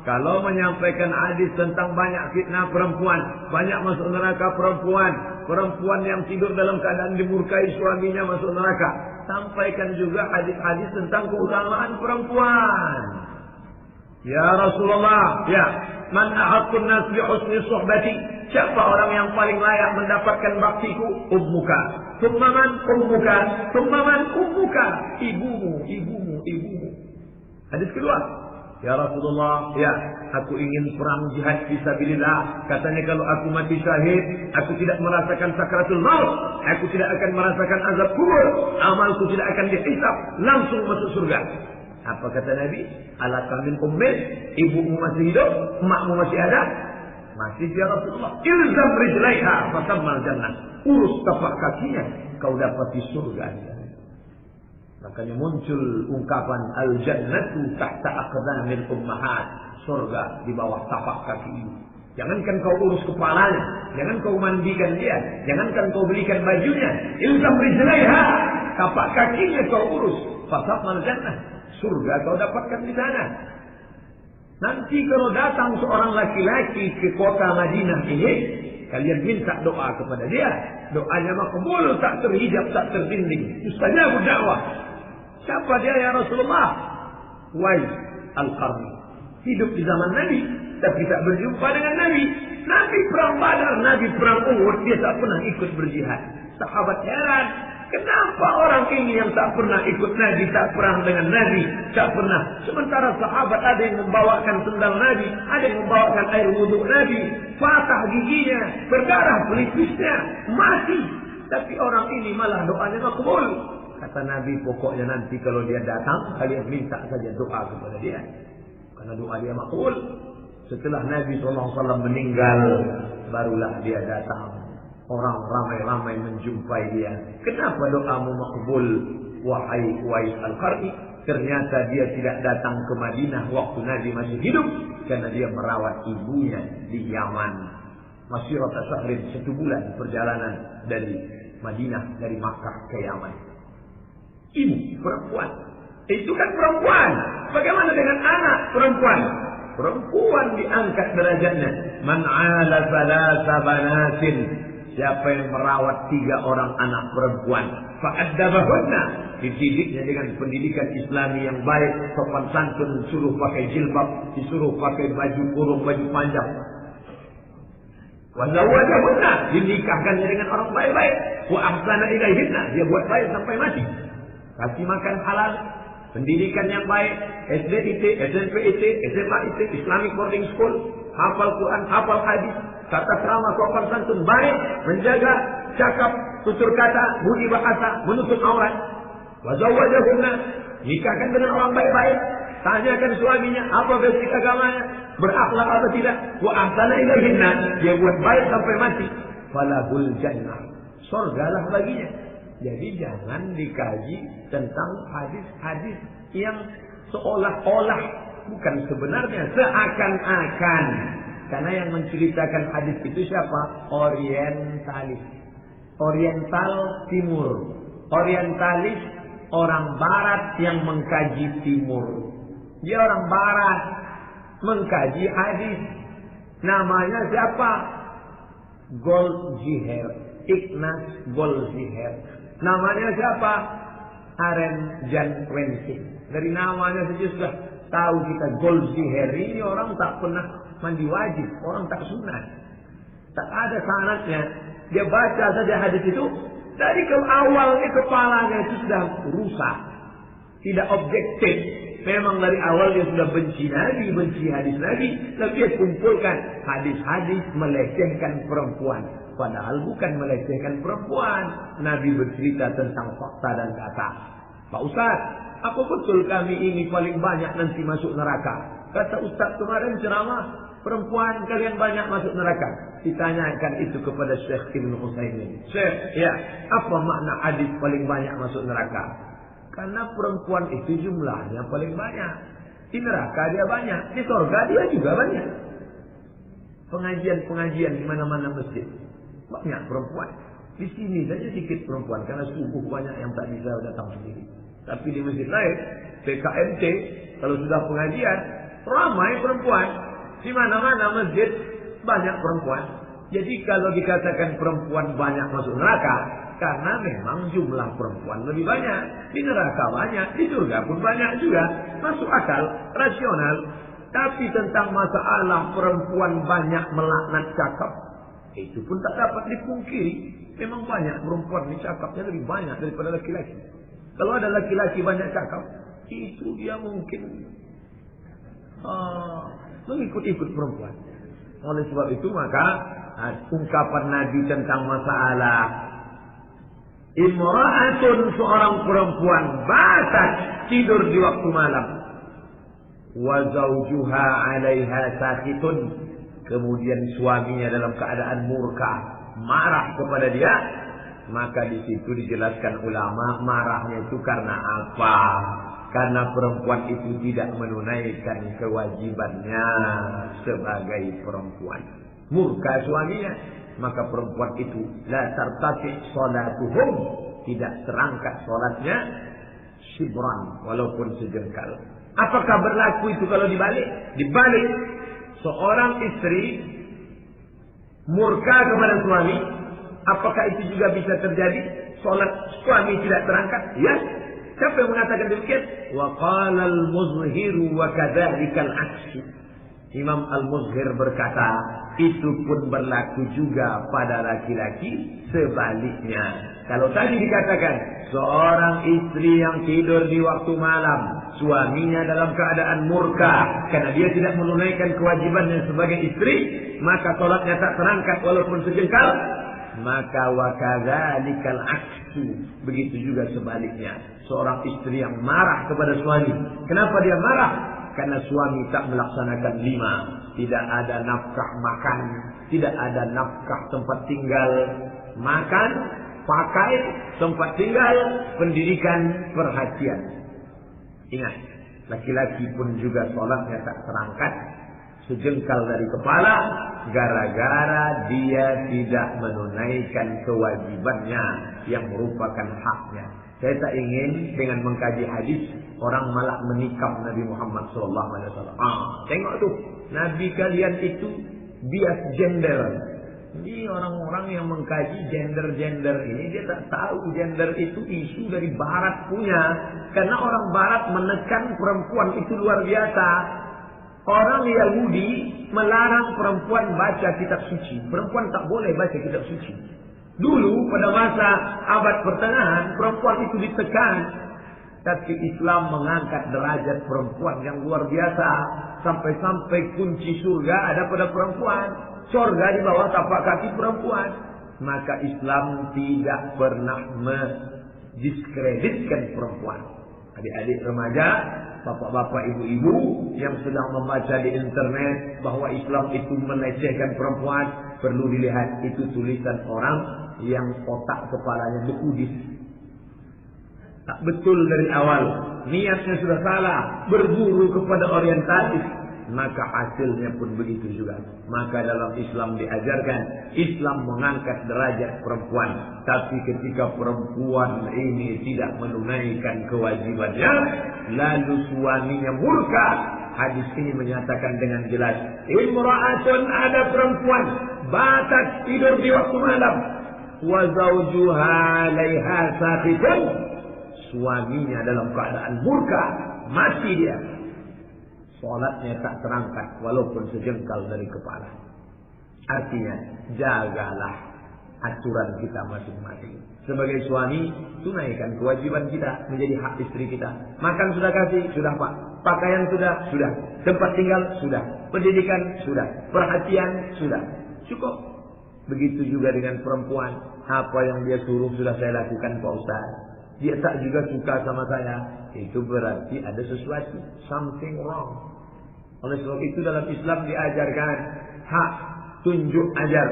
Kalau menyampaikan hadis tentang banyak fitnah perempuan, banyak masuk neraka perempuan, perempuan yang tidur dalam keadaan dimurkai suaminya masuk neraka, sampaikan juga hadis-hadis tentang keutamaan perempuan. Ya Rasulullah, ya, man ahaqqun nas bi husni suhbati? Siapa orang yang paling layak mendapatkan baktiku? Ummuka. Tsumma man? Ummuka. Tsumma man? Ummuka. Ibumu, ibumu, ibumu. Hadis kedua. Ya Rasulullah, ya, aku ingin perang jihad fisabilillah. Katanya kalau aku mati syahid, aku tidak merasakan sakratul maut, aku tidak akan merasakan azab kubur, amalku tidak akan dihisab, langsung masuk surga. Apa kata Nabi? Alaka min ummik, ibumu masih hidup, emakmu masih ada? Masih ya Rasulullah. Ilzam rijlaiha fatammal jannah. Urus tapak kakinya, kau dapat di surga. Makanya muncul ungkapan al-jannatu tahta aqdamil ummahat. Surga di bawah tapak kaki ibu. Jangankan kau urus kepalanya, jangan kau mandikan dia, jangankan kau belikan bajunya. Ilzam rijlaiha, tapak kakinya kau urus. Fatammal jannah. Surga kau dapatkan di sana. Nanti kalau datang seorang laki-laki ke kota Madinah ini, kalian minta doa kepada dia. Doanya makbul, tak terhijab, tak terdinding. Mustajabud dakwah. Siapa dia ya Rasulullah? Wais Al-Qarni. Hidup di zaman Nabi, tapi tak berjumpa dengan Nabi. Nabi perang Badar, Nabi perang Uhud, dia tak pernah ikut berjihad. Sahabat heran. Kenapa orang ini yang tak pernah ikut Nabi, tak perang dengan Nabi, tak pernah. Sementara sahabat ada yang membawakan sendal Nabi, ada yang membawakan air wudhu Nabi, patah giginya, berdarah pelipisnya, mati. Tapi orang ini malah doanya makbul. Kata Nabi, pokoknya nanti kalau dia datang, kalian minta saja doa kepada dia. Karena doa dia makbul. Setelah Nabi SAW meninggal, barulah dia datang. Orang ramai-ramai menjumpai dia. Kenapa doamu makbul, wahai Wais Al-Qarni? Ternyata dia tidak datang ke Madinah waktu Nabi masih hidup, karena dia merawat ibunya di Yaman. Masyirat syahrin, 1 bulan perjalanan dari Madinah, dari Makkah ke Yaman. Ibu perempuan, itu kan perempuan. Bagaimana dengan anak perempuan? Perempuan diangkat derajatnya. Man 'ala thalatha banatin, siapa yang merawat 3 orang anak perempuan, fa'addabahunna, dididiknya dengan pendidikan Islami yang baik, sopan santun, disuruh pakai jilbab, disuruh pakai baju kurung, baju panjang. Wa zawwajahunna, dinikahkannya dengan orang baik-baik. Wa ahsana ilaihinna, dia buat baik sampai mati. Kasih makan halal, pendidikan yang baik, SD IT, SMP IT, SMA IT, Islamic boarding school, hafal Quran, hafal hadis, tata krama, sopan santun, baik, menjaga cakap, tutur kata, budi bahasa, menutup aurat. Wa zawwajahunna, Nikahkan dengan orang baik-baik. Tanyakan suaminya apa basic agamanya, berakhlak atau tidak. Wa ahsana ilaihinna, dia buat baik sampai mati. Falahul jannah, surgalah baginya. Jadi jangan dikaji tentang hadis-hadis yang seolah-olah, bukan sebenarnya, seakan-akan. Karena yang menceritakan hadis itu siapa? Orientalis. Oriental timur. Orientalis orang barat yang mengkaji timur. Dia orang barat mengkaji hadis. Namanya siapa? Goldziher. Ignaz Goldziher. Namanya siapa? Aren Jan Wensing. Dari namanya saja sudah tahu kita Goldziher ini orang tak pernah mandi wajib, orang tak sunat, tak ada sanadnya. Dia baca saja hadis itu dari awalnya kepalanya itu sudah rusak, tidak objektif. Memang dari awal dia sudah benci Nabi, benci hadis Nabi, tapi dia kumpulkan hadis-hadis melecehkan perempuan. Padahal bukan melecehkan perempuan. Nabi bercerita tentang fakta dan kata. Pak Ustaz, apa betul kami ini paling banyak nanti masuk neraka? Kata Ustaz kemarin ceramah, perempuan kalian banyak masuk neraka. Ditanyakan itu kepada Syekh Ibn Utsaimin. Syekh, ya, apa makna hadis paling banyak masuk neraka? Karena perempuan itu jumlahnya paling banyak. Di neraka dia banyak, di surga dia juga banyak. Pengajian-pengajian di mana-mana masjid, banyak perempuan. Di sini saja sedikit perempuan karena subuh banyak yang tak bisa datang sendiri. Tapi di masjid lain, PKMT, kalau sudah pengajian, ramai perempuan. Di mana-mana masjid banyak perempuan. Jadi kalau dikatakan perempuan banyak masuk neraka, karena memang jumlah perempuan lebih banyak. Di neraka banyak, di surga pun banyak juga. Masuk akal, rasional. Tapi tentang masalah perempuan banyak melaknat cakap, itu pun tak dapat dipungkiri. Memang banyak perempuan ini cakapnya lebih banyak daripada laki-laki. Kalau ada laki-laki banyak cakap, itu dia mungkin mengikut-ikut perempuan. Oleh sebab itu maka ungkapan Nabi tentang masalah imra'atun, seorang perempuan batat tidur di waktu malam, wa zawjuha 'alaiha sakitun, kemudian suaminya dalam keadaan murka, marah kepada dia, maka di situ dijelaskan ulama marahnya itu karena apa? Karena perempuan itu tidak menunaikan kewajibannya sebagai perempuan. Murka suaminya, maka perempuan itu la tartati salatuhum, tidak terangkat salatnya shibran, walaupun sejengkal. Apakah berlaku itu kalau dibalik? Dibalik, seorang istri murka kepada suami, apakah itu juga bisa terjadi? Salat suami tidak terangkat? Ya. Siapa yang mengatakan demikian? Wa qala al-Muzhir wa kadzalika al-'aks. Imam Al-Muzhir berkata, itu pun berlaku juga pada laki-laki sebaliknya. Kalau tadi dikatakan seorang istri yang tidur di waktu malam, suaminya dalam keadaan murka karena dia tidak menunaikan kewajibannya sebagai istri, maka salatnya tak terangkat walaupun sejengkal. Maka wa kadzalikal 'aksu, begitu juga sebaliknya. Seorang istri yang marah kepada suami. Kenapa dia marah? Karena suami tak melaksanakan 5. Tidak ada nafkah makan, tidak ada nafkah tempat tinggal, makan, pakai, tempat tinggal, pendidikan, perhatian. Ingat, laki-laki pun juga sholatnya tak terangkat sejengkal dari kepala, gara-gara dia tidak menunaikan kewajibannya yang merupakan haknya. Saya tak ingin dengan mengkaji hadis orang malah menikam Nabi Muhammad SAW. Tengok tuh, Nabi kalian itu bias gender. Ini orang-orang yang mengkaji gender-gender ini, dia tak tahu gender itu isu dari Barat punya. Karena orang Barat menekan perempuan itu luar biasa. Orang Yahudi melarang perempuan baca kitab suci. Perempuan tak boleh baca kitab suci. Dulu pada masa abad pertengahan, perempuan itu ditekan. Tapi Islam mengangkat derajat perempuan yang luar biasa. Sampai-sampai kunci surga ada pada perempuan. Surga di bawah tapak kaki perempuan. Maka Islam tidak pernah mendiskreditkan perempuan. Adik-adik remaja, bapak-bapak, ibu-ibu yang sedang membaca di internet bahwa Islam itu melecehkan perempuan, perlu dilihat itu tulisan orang yang otak kepalanya bekudis. Tak betul dari awal, niatnya sudah salah, berguru kepada orientalis, maka hasilnya pun begitu juga. Maka dalam Islam diajarkan, Islam mengangkat derajat perempuan. Tapi ketika perempuan ini tidak menunaikan kewajibannya, lalu suaminya murka. Hadis ini menyatakan dengan jelas, imra'atun, ada perempuan batat tidur di waktu malam, wa zawjuha 'alaiha saqitun, suaminya dalam keadaan murka, mati dia. Salatnya tak terangkat walaupun sejengkal dari kepala. Artinya, jagalah aturan kita masing-masing. Sebagai suami, tunaikan kewajiban kita menjadi hak istri kita. Makan sudah kasih, sudah Pak. Pakaian sudah. Tempat tinggal sudah. Pendidikan sudah. Perhatian sudah. Cukup. Begitu juga dengan perempuan. Apa yang dia suruh sudah saya lakukan Pak Ustaz. Dia tak juga suka sama saya. Itu berarti ada sesuatu. Something wrong. Oleh sebab itu dalam Islam diajarkan hak, tunjuk ajar.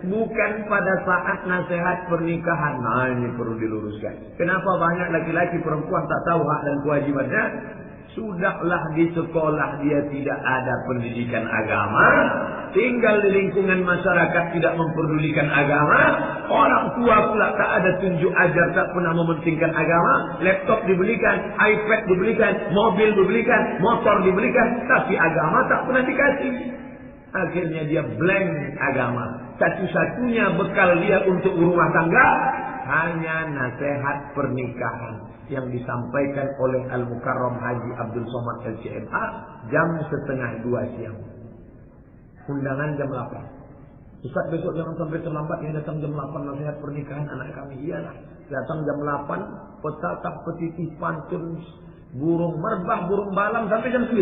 Bukan pada saat nasihat pernikahan. Nah, ini perlu diluruskan. Kenapa banyak laki-laki perempuan tak tahu hak dan kewajibannya? Sudahlah di sekolah dia tidak ada pendidikan agama, tinggal di lingkungan masyarakat tidak memperdulikan agama, orang tua pula tak ada tunjuk ajar, tak pernah mementingkan agama, laptop dibelikan, iPad dibelikan, mobil dibelikan, motor dibelikan, tapi agama tak pernah dikasih. Akhirnya dia blank agama. Satu-satunya bekal dia untuk rumah tangga hanya nasihat pernikahan yang disampaikan oleh Al-Mukarram Haji Abdul Somad LCMA jam 1:30 siang. Undangan jam 8. Ustaz, besok jangan sampai terlambat, yang datang jam 8 nasihat pernikahan anak kami. Iyalah, datang jam 8, petatap, petitih, pantun, burung merbah, burung balang sampai jam 9.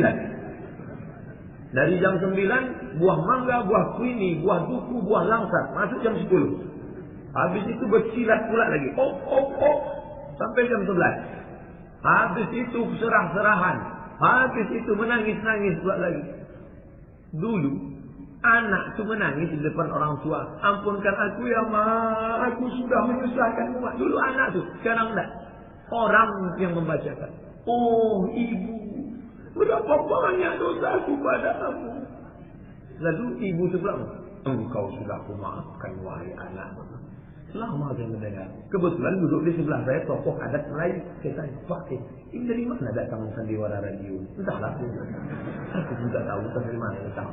Dari jam 9, buah mangga, buah kuini, buah duku, buah langsat. Masuk jam 10. Habis itu bersilat pula lagi. Sampai jam 11. Habis itu serah-serahan. Habis itu menangis-nangis pula lagi. Dulu, anak itu menangis di depan orang tua. Ampunkan aku ya Ma, aku sudah menyusahkanmu. Dulu anak tuh, sekarang enggak. Orang yang membacakan. Oh ibu, berapa banyak dosaku padamu. Lalu ibu sebelah, engkau sudah kumaafkan wahai anak. Lama saya mendengar. Kebetulan duduk di sebelah saya tokoh adat Melayu. Saya tanya, Pak, ini dari mana datang sandiwara radio? Entahlah. Aku tidak tahu dari mana datang.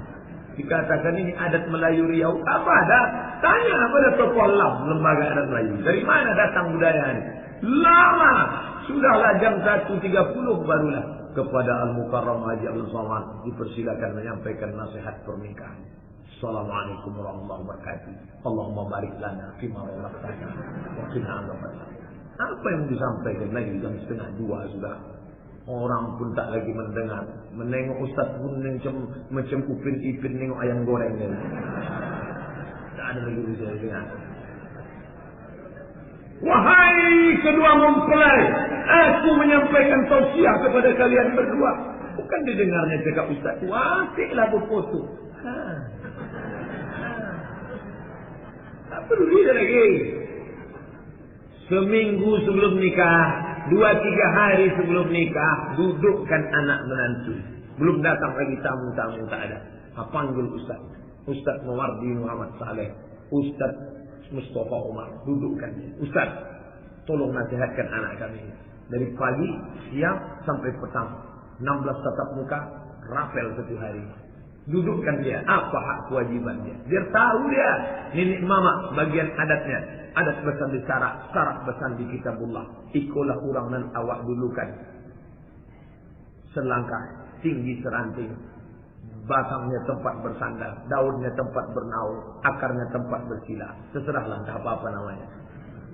Dikatakan ini adat Melayu Riau. Apa ada? Tanya pada tokoh lembaga adat Melayu. Dari mana datang budaya ini? Lama. Sudahlah jam 1:30 barulah kepada Al-Mukarram Haji Abdul Somad dipersilakan menyampaikan nasihat pernikahan. Assalamualaikum warahmatullahi wabarakatuh. Allahumma barik lana fima razaqtana wa qina adzabannar. Apa yang disampaikan lagi jam 1:30 sudah. Orang pun tak lagi mendengar. Menengok ustaz pun macam upin ipin nengok ayam goreng ni. Tak ada lagi bisa dengar. Wahai kedua mempelai, aku menyampaikan tausiah kepada kalian berdua. Bukan didengarnya cakap ustaz. Wasiklah berfoto. Tak perlu dia lagi. Seminggu sebelum nikah, 2-3 hari sebelum nikah, dudukkan anak menantu. Belum datang lagi tamu-tamu, tak ada. Panggil Ustaz. Ustaz Mawardi Muhammad Saleh. Ustaz Mustafa Umar. Dudukkan. Ustaz, tolong nasihatkan anak kami. Dari pagi, siang sampai petang. 16 tatap muka, rapel 1 hari. Dudukkan dia, apa hak kewajiban dia. Biar tahu dia, nenek mama bagian adatnya. Adat besan di syarak besan di kitabullah. Ikulah orang nan awak dulukan. Selangkah, tinggi seranting. Batangnya tempat bersandar, daunnya tempat bernaung, akarnya tempat bersila. Terserahlah entah apa-apa namanya.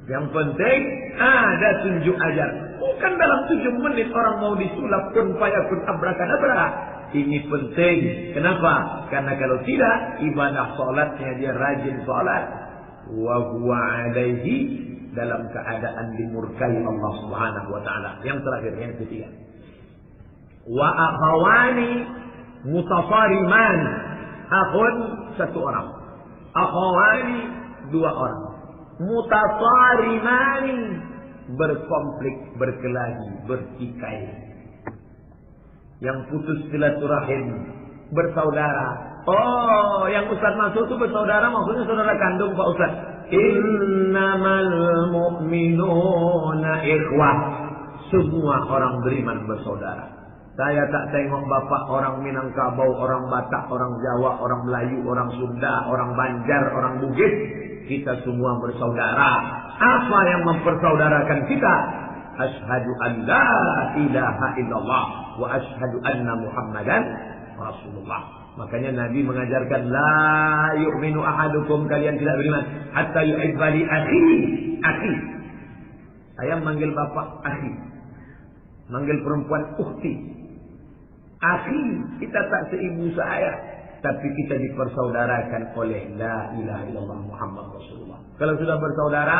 Yang penting ada tunjuk ajar. Bukan dalam 7 menit orang mau disulap pun payakun abrakadabra. Ini penting. Kenapa? Karena kalau tidak, ibadah solatnya dia rajin solat. Wa huwa alaihi dalam keadaan dimurkai Allah Subhanahu wa taala. Yang terakhir, yang ketiga. Wa akhawani mutasariman. Akhun satu orang. Akhawani dua orang. Mutasarimani berkonflik, berkelahi, bertikai. Yang putus silaturahim, bersaudara. Oh, yang Ustaz maksud itu bersaudara maksudnya saudara kandung Pak Ustaz. Innamal mu'minuna ikhwah. Semua orang beriman bersaudara. Saya tak tengok bapak orang Minangkabau, orang Batak, orang Jawa, orang Melayu, orang Sunda, orang Banjar, orang Bugis. Kita semua bersaudara. Apa yang mempersaudarakan kita? Asyhadu an la ilaha illallah wa asyhadu anna Muhammadan Rasulullah. Makanya Nabi mengajarkan la yu'minu ahadukum, kalian tidak beriman hatta yuhibba li akhi. Saya manggil bapak akhi. Manggil perempuan ukhti. Akhi, kita tak seibu saya, tapi kita dipersaudarakan oleh la ilaha illallah Muhammad Rasulullah. Kalau sudah bersaudara,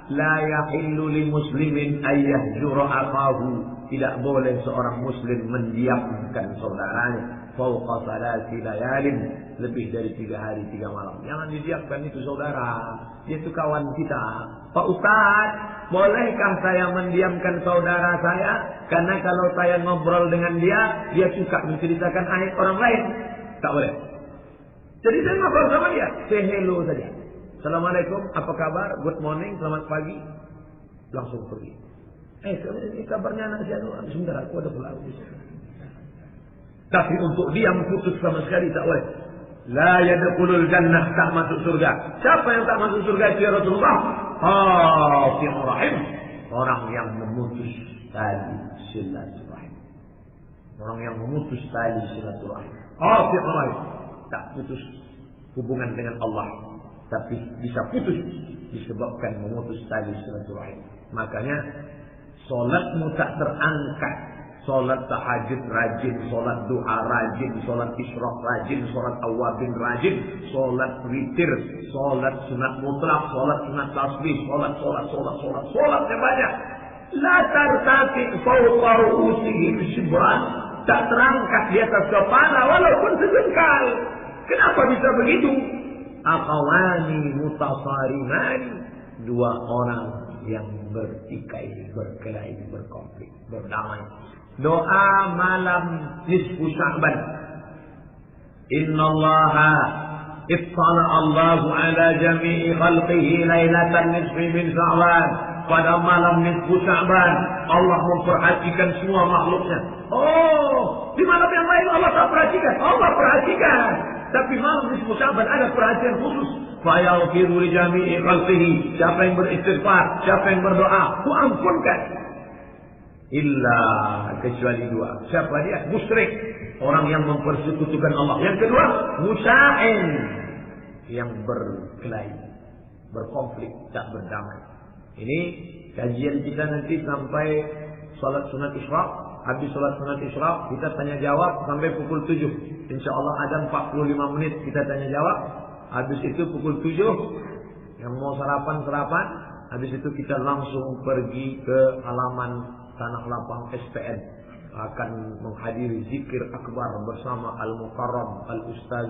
la yahillu li muslimin ayyahjura akahu. Tidak boleh seorang muslim mendiamkan saudaranya. Fauqa salasi layalin, lebih dari 3 hari 3 malam. Jangan didiamkan, itu saudara. Dia itu kawan kita. Pak Ustaz, bolehkah saya mendiamkan saudara saya? Karena kalau saya ngobrol dengan dia, dia suka menceritakan aib orang lain. Tak boleh. Jadi saya ngobrol sama dia, say hello saja. Assalamualaikum, apa kabar? Good morning, selamat pagi. Langsung pergi. Ini kabarnya anak saya. Sebentar, aku ada pulang. Tapi untuk diam putus sama sekali tak boleh. La yadkhulul jannah, tak masuk surga. Siapa yang tak masuk surga itu ya Rasulullah? Qati'ur rahim. Orang yang memutus tali silaturahim. Orang yang memutus tali silaturahim. Qati'ur rahim. Tak putus hubungan dengan Allah, tapi bisa putus disebabkan memutus tali silaturahim. Makanya solatmu tak terangkat. Solat tahajud rajin, solat duha rajin, solat isyraq rajin, solat awabin rajin, solat witir, solat sunat mutlak, solat sunat tasbih, solatnya banyak. La tartati fawqa ru'usihim shibran. Tak terangkat di atas kepala walaupun sejengkal. Kenapa bisa begitu? Akhawani mutasarimani. Dua orang yang bertikai, berkelahi, berkonflik, berdamai. Doa malam nisfu Sya'ban. Innallaha ittala Allahu ala jami'i khalqihi lailatan nisfi min Sya'ban. Pada malam nisfu Sya'ban Allah memperhatikan semua makhluknya. Oh, di malam yang lain Allah tak perhatikan. Allah perhatikan. Tapi malam nisfu Sya'ban ada perhatian khusus. Fayaghfiru li jami'i khalqihi. Siapa yang beristighfar, siapa yang berdoa, ku ampunkan. Illa, kecuali dua. Siapa dia? Musyrik. Orang yang mempersekutukan Allah. Yang kedua, musya'in. Yang berkelahi, berkonflik, tak berdamai. Ini kajian kita nanti sampai salat sunat isyraq. Habis salat sunat isyraq, kita tanya jawab sampai pukul 7. InsyaAllah ada 45 menit kita tanya jawab. Habis itu pukul 7. Yang mau sarapan. Habis itu kita langsung pergi ke halaman Tanah Lapang SPN, akan menghadiri zikir akbar bersama Al-Mukarram Al-Ustaz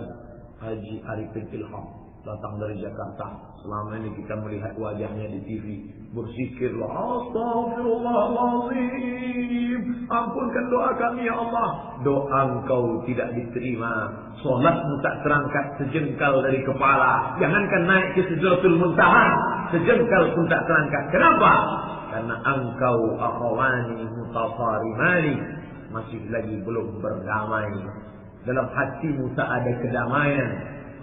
Haji Arifin Ilham, datang dari Jakarta. Selama ini kita melihat wajahnya di TV, berzikirlah, Astaghfirullahaladzim, ampunkan doa kami ya Allah. Doa engkau tidak diterima, solatmu tak terangkat sejengkal dari kepala. Jangankan naik ke Sidratul Muntaha, sejengkal pun tak terangkat. Kenapa? Karena engkau akhawani mutasarimani, masih lagi belum berdamai. Dalam hatimu tak ada kedamaian.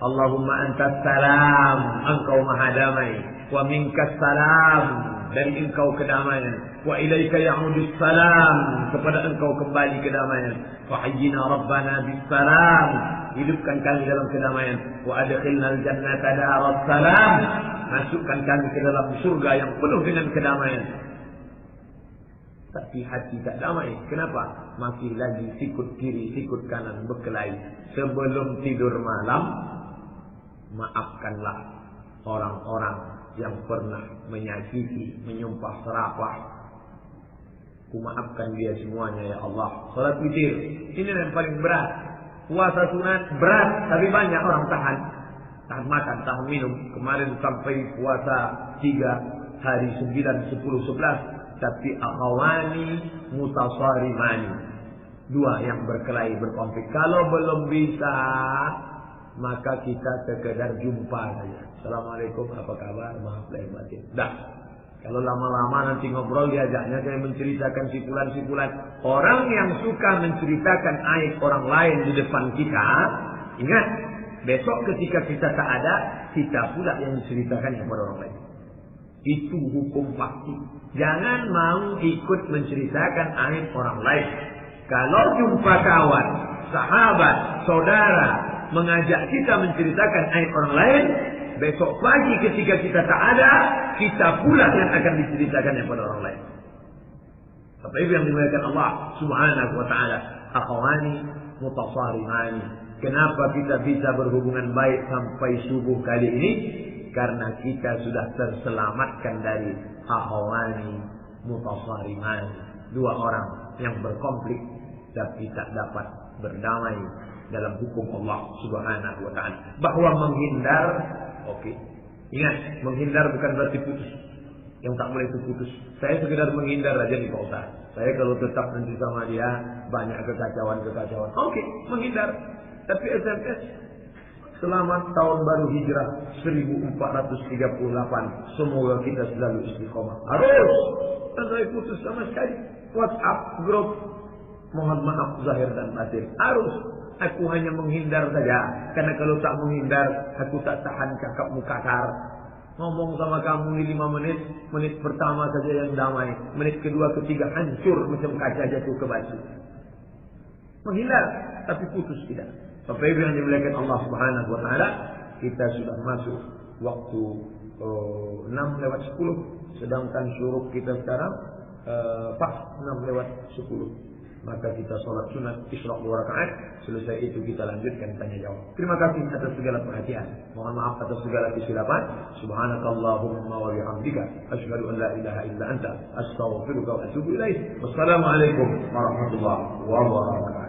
Allahumma antas salam, engkau maha damai. Wa minkas salam, dari engkau kedamaian. Wa ilaika ya'udus salam, kepada engkau kembali kedamaian. Wa hayyina rabbana bis salam, hidupkan kami dalam kedamaian. Wa adkhilnal jannata daras salam, masukkan kami ke dalam surga yang penuh dengan kedamaian. Tapi hati tak damai. Kenapa? Masih lagi sikut kiri, sikut kanan berkelahi. Sebelum tidur malam, maafkanlah orang-orang yang pernah menyakiti, menyumpah serapah, kumaafkan dia semuanya ya Allah. Salat witir, ini yang paling berat. Puasa sunat berat, tapi banyak orang tahan. Tahan makan, tahan minum. Kemarin sampai puasa 3 hari 9, 10, 11. Tapi akhawani mutasarimani, 2 yang berkelahi, berkonflik. Kalau belum bisa, maka kita sekedar jumpa saja. Assalamualaikum, apa kabar? Maaf lahir batin. Dah. Kalau lama-lama nanti ngobrol, diajaknya saya menceritakan sipulan-sipulan. Orang yang suka menceritakan aib orang lain di depan kita, ingat, besok ketika kita tak ada, kita pula yang menceritakannya kepada orang lain. Itu hukum pasti. Jangan mau ikut menceritakan aib orang lain. Kalau jumpa kawan, sahabat, saudara mengajak kita menceritakan aib orang lain, besok pagi ketika kita tak ada, kita pula yang akan diceritakannya kepada orang lain. Bapak Ibu yang dimuliakan Allah Subhanahu wa taala, akhwani mutasarimani. Kenapa kita bisa berhubungan baik sampai subuh kali ini? Karena kita sudah terselamatkan dari akhwani mutasarimani, 2 orang yang berkonflik tapi tak dapat berdamai dalam hukum Allah Subhanahu wa taala. Bahwa menghindar, oke. Ingat, menghindar bukan berarti putus. Yang tak boleh itu putus. Saya sekedar menghindar aja nih Pak Ustaz. Saya kalau tetap nanti sama dia banyak kekacauan. Oke, menghindar. Tapi SMS selamat tahun baru hijrah 1438. Semoga kita selalu istiqomah. Harus. Dan saya putus sama sekali. WhatsApp grup, mohon maaf zahir dan batin. Harus. Aku hanya menghindar saja. Karena kalau tak menghindar, aku tak tahan cakapmu kasar. Ngomong sama kamu ini 5 menit. Menit pertama saja yang damai. Menit kedua, ketiga hancur macam kaca jatuh ke batu. Menghindar, tapi putus tidak. Bapak Ibu yang dimuliakan Allah Subhanahu wa taala, kita sudah masuk waktu 6:10, sedangkan syuruk kita sekarang pas 6:10. Maka kita sholat sunat isyraq 2 rakaat. Selesai itu kita lanjutkan tanya jawab. Terima kasih atas segala perhatian. Mohon maaf atas segala kesilapan. Subhanakallahumma wa bihamdika asyhadu an la ilaha illa anta astaghfiruka wa atubu ilaik. Wassalamualaikum warahmatullahi wabarakatuh.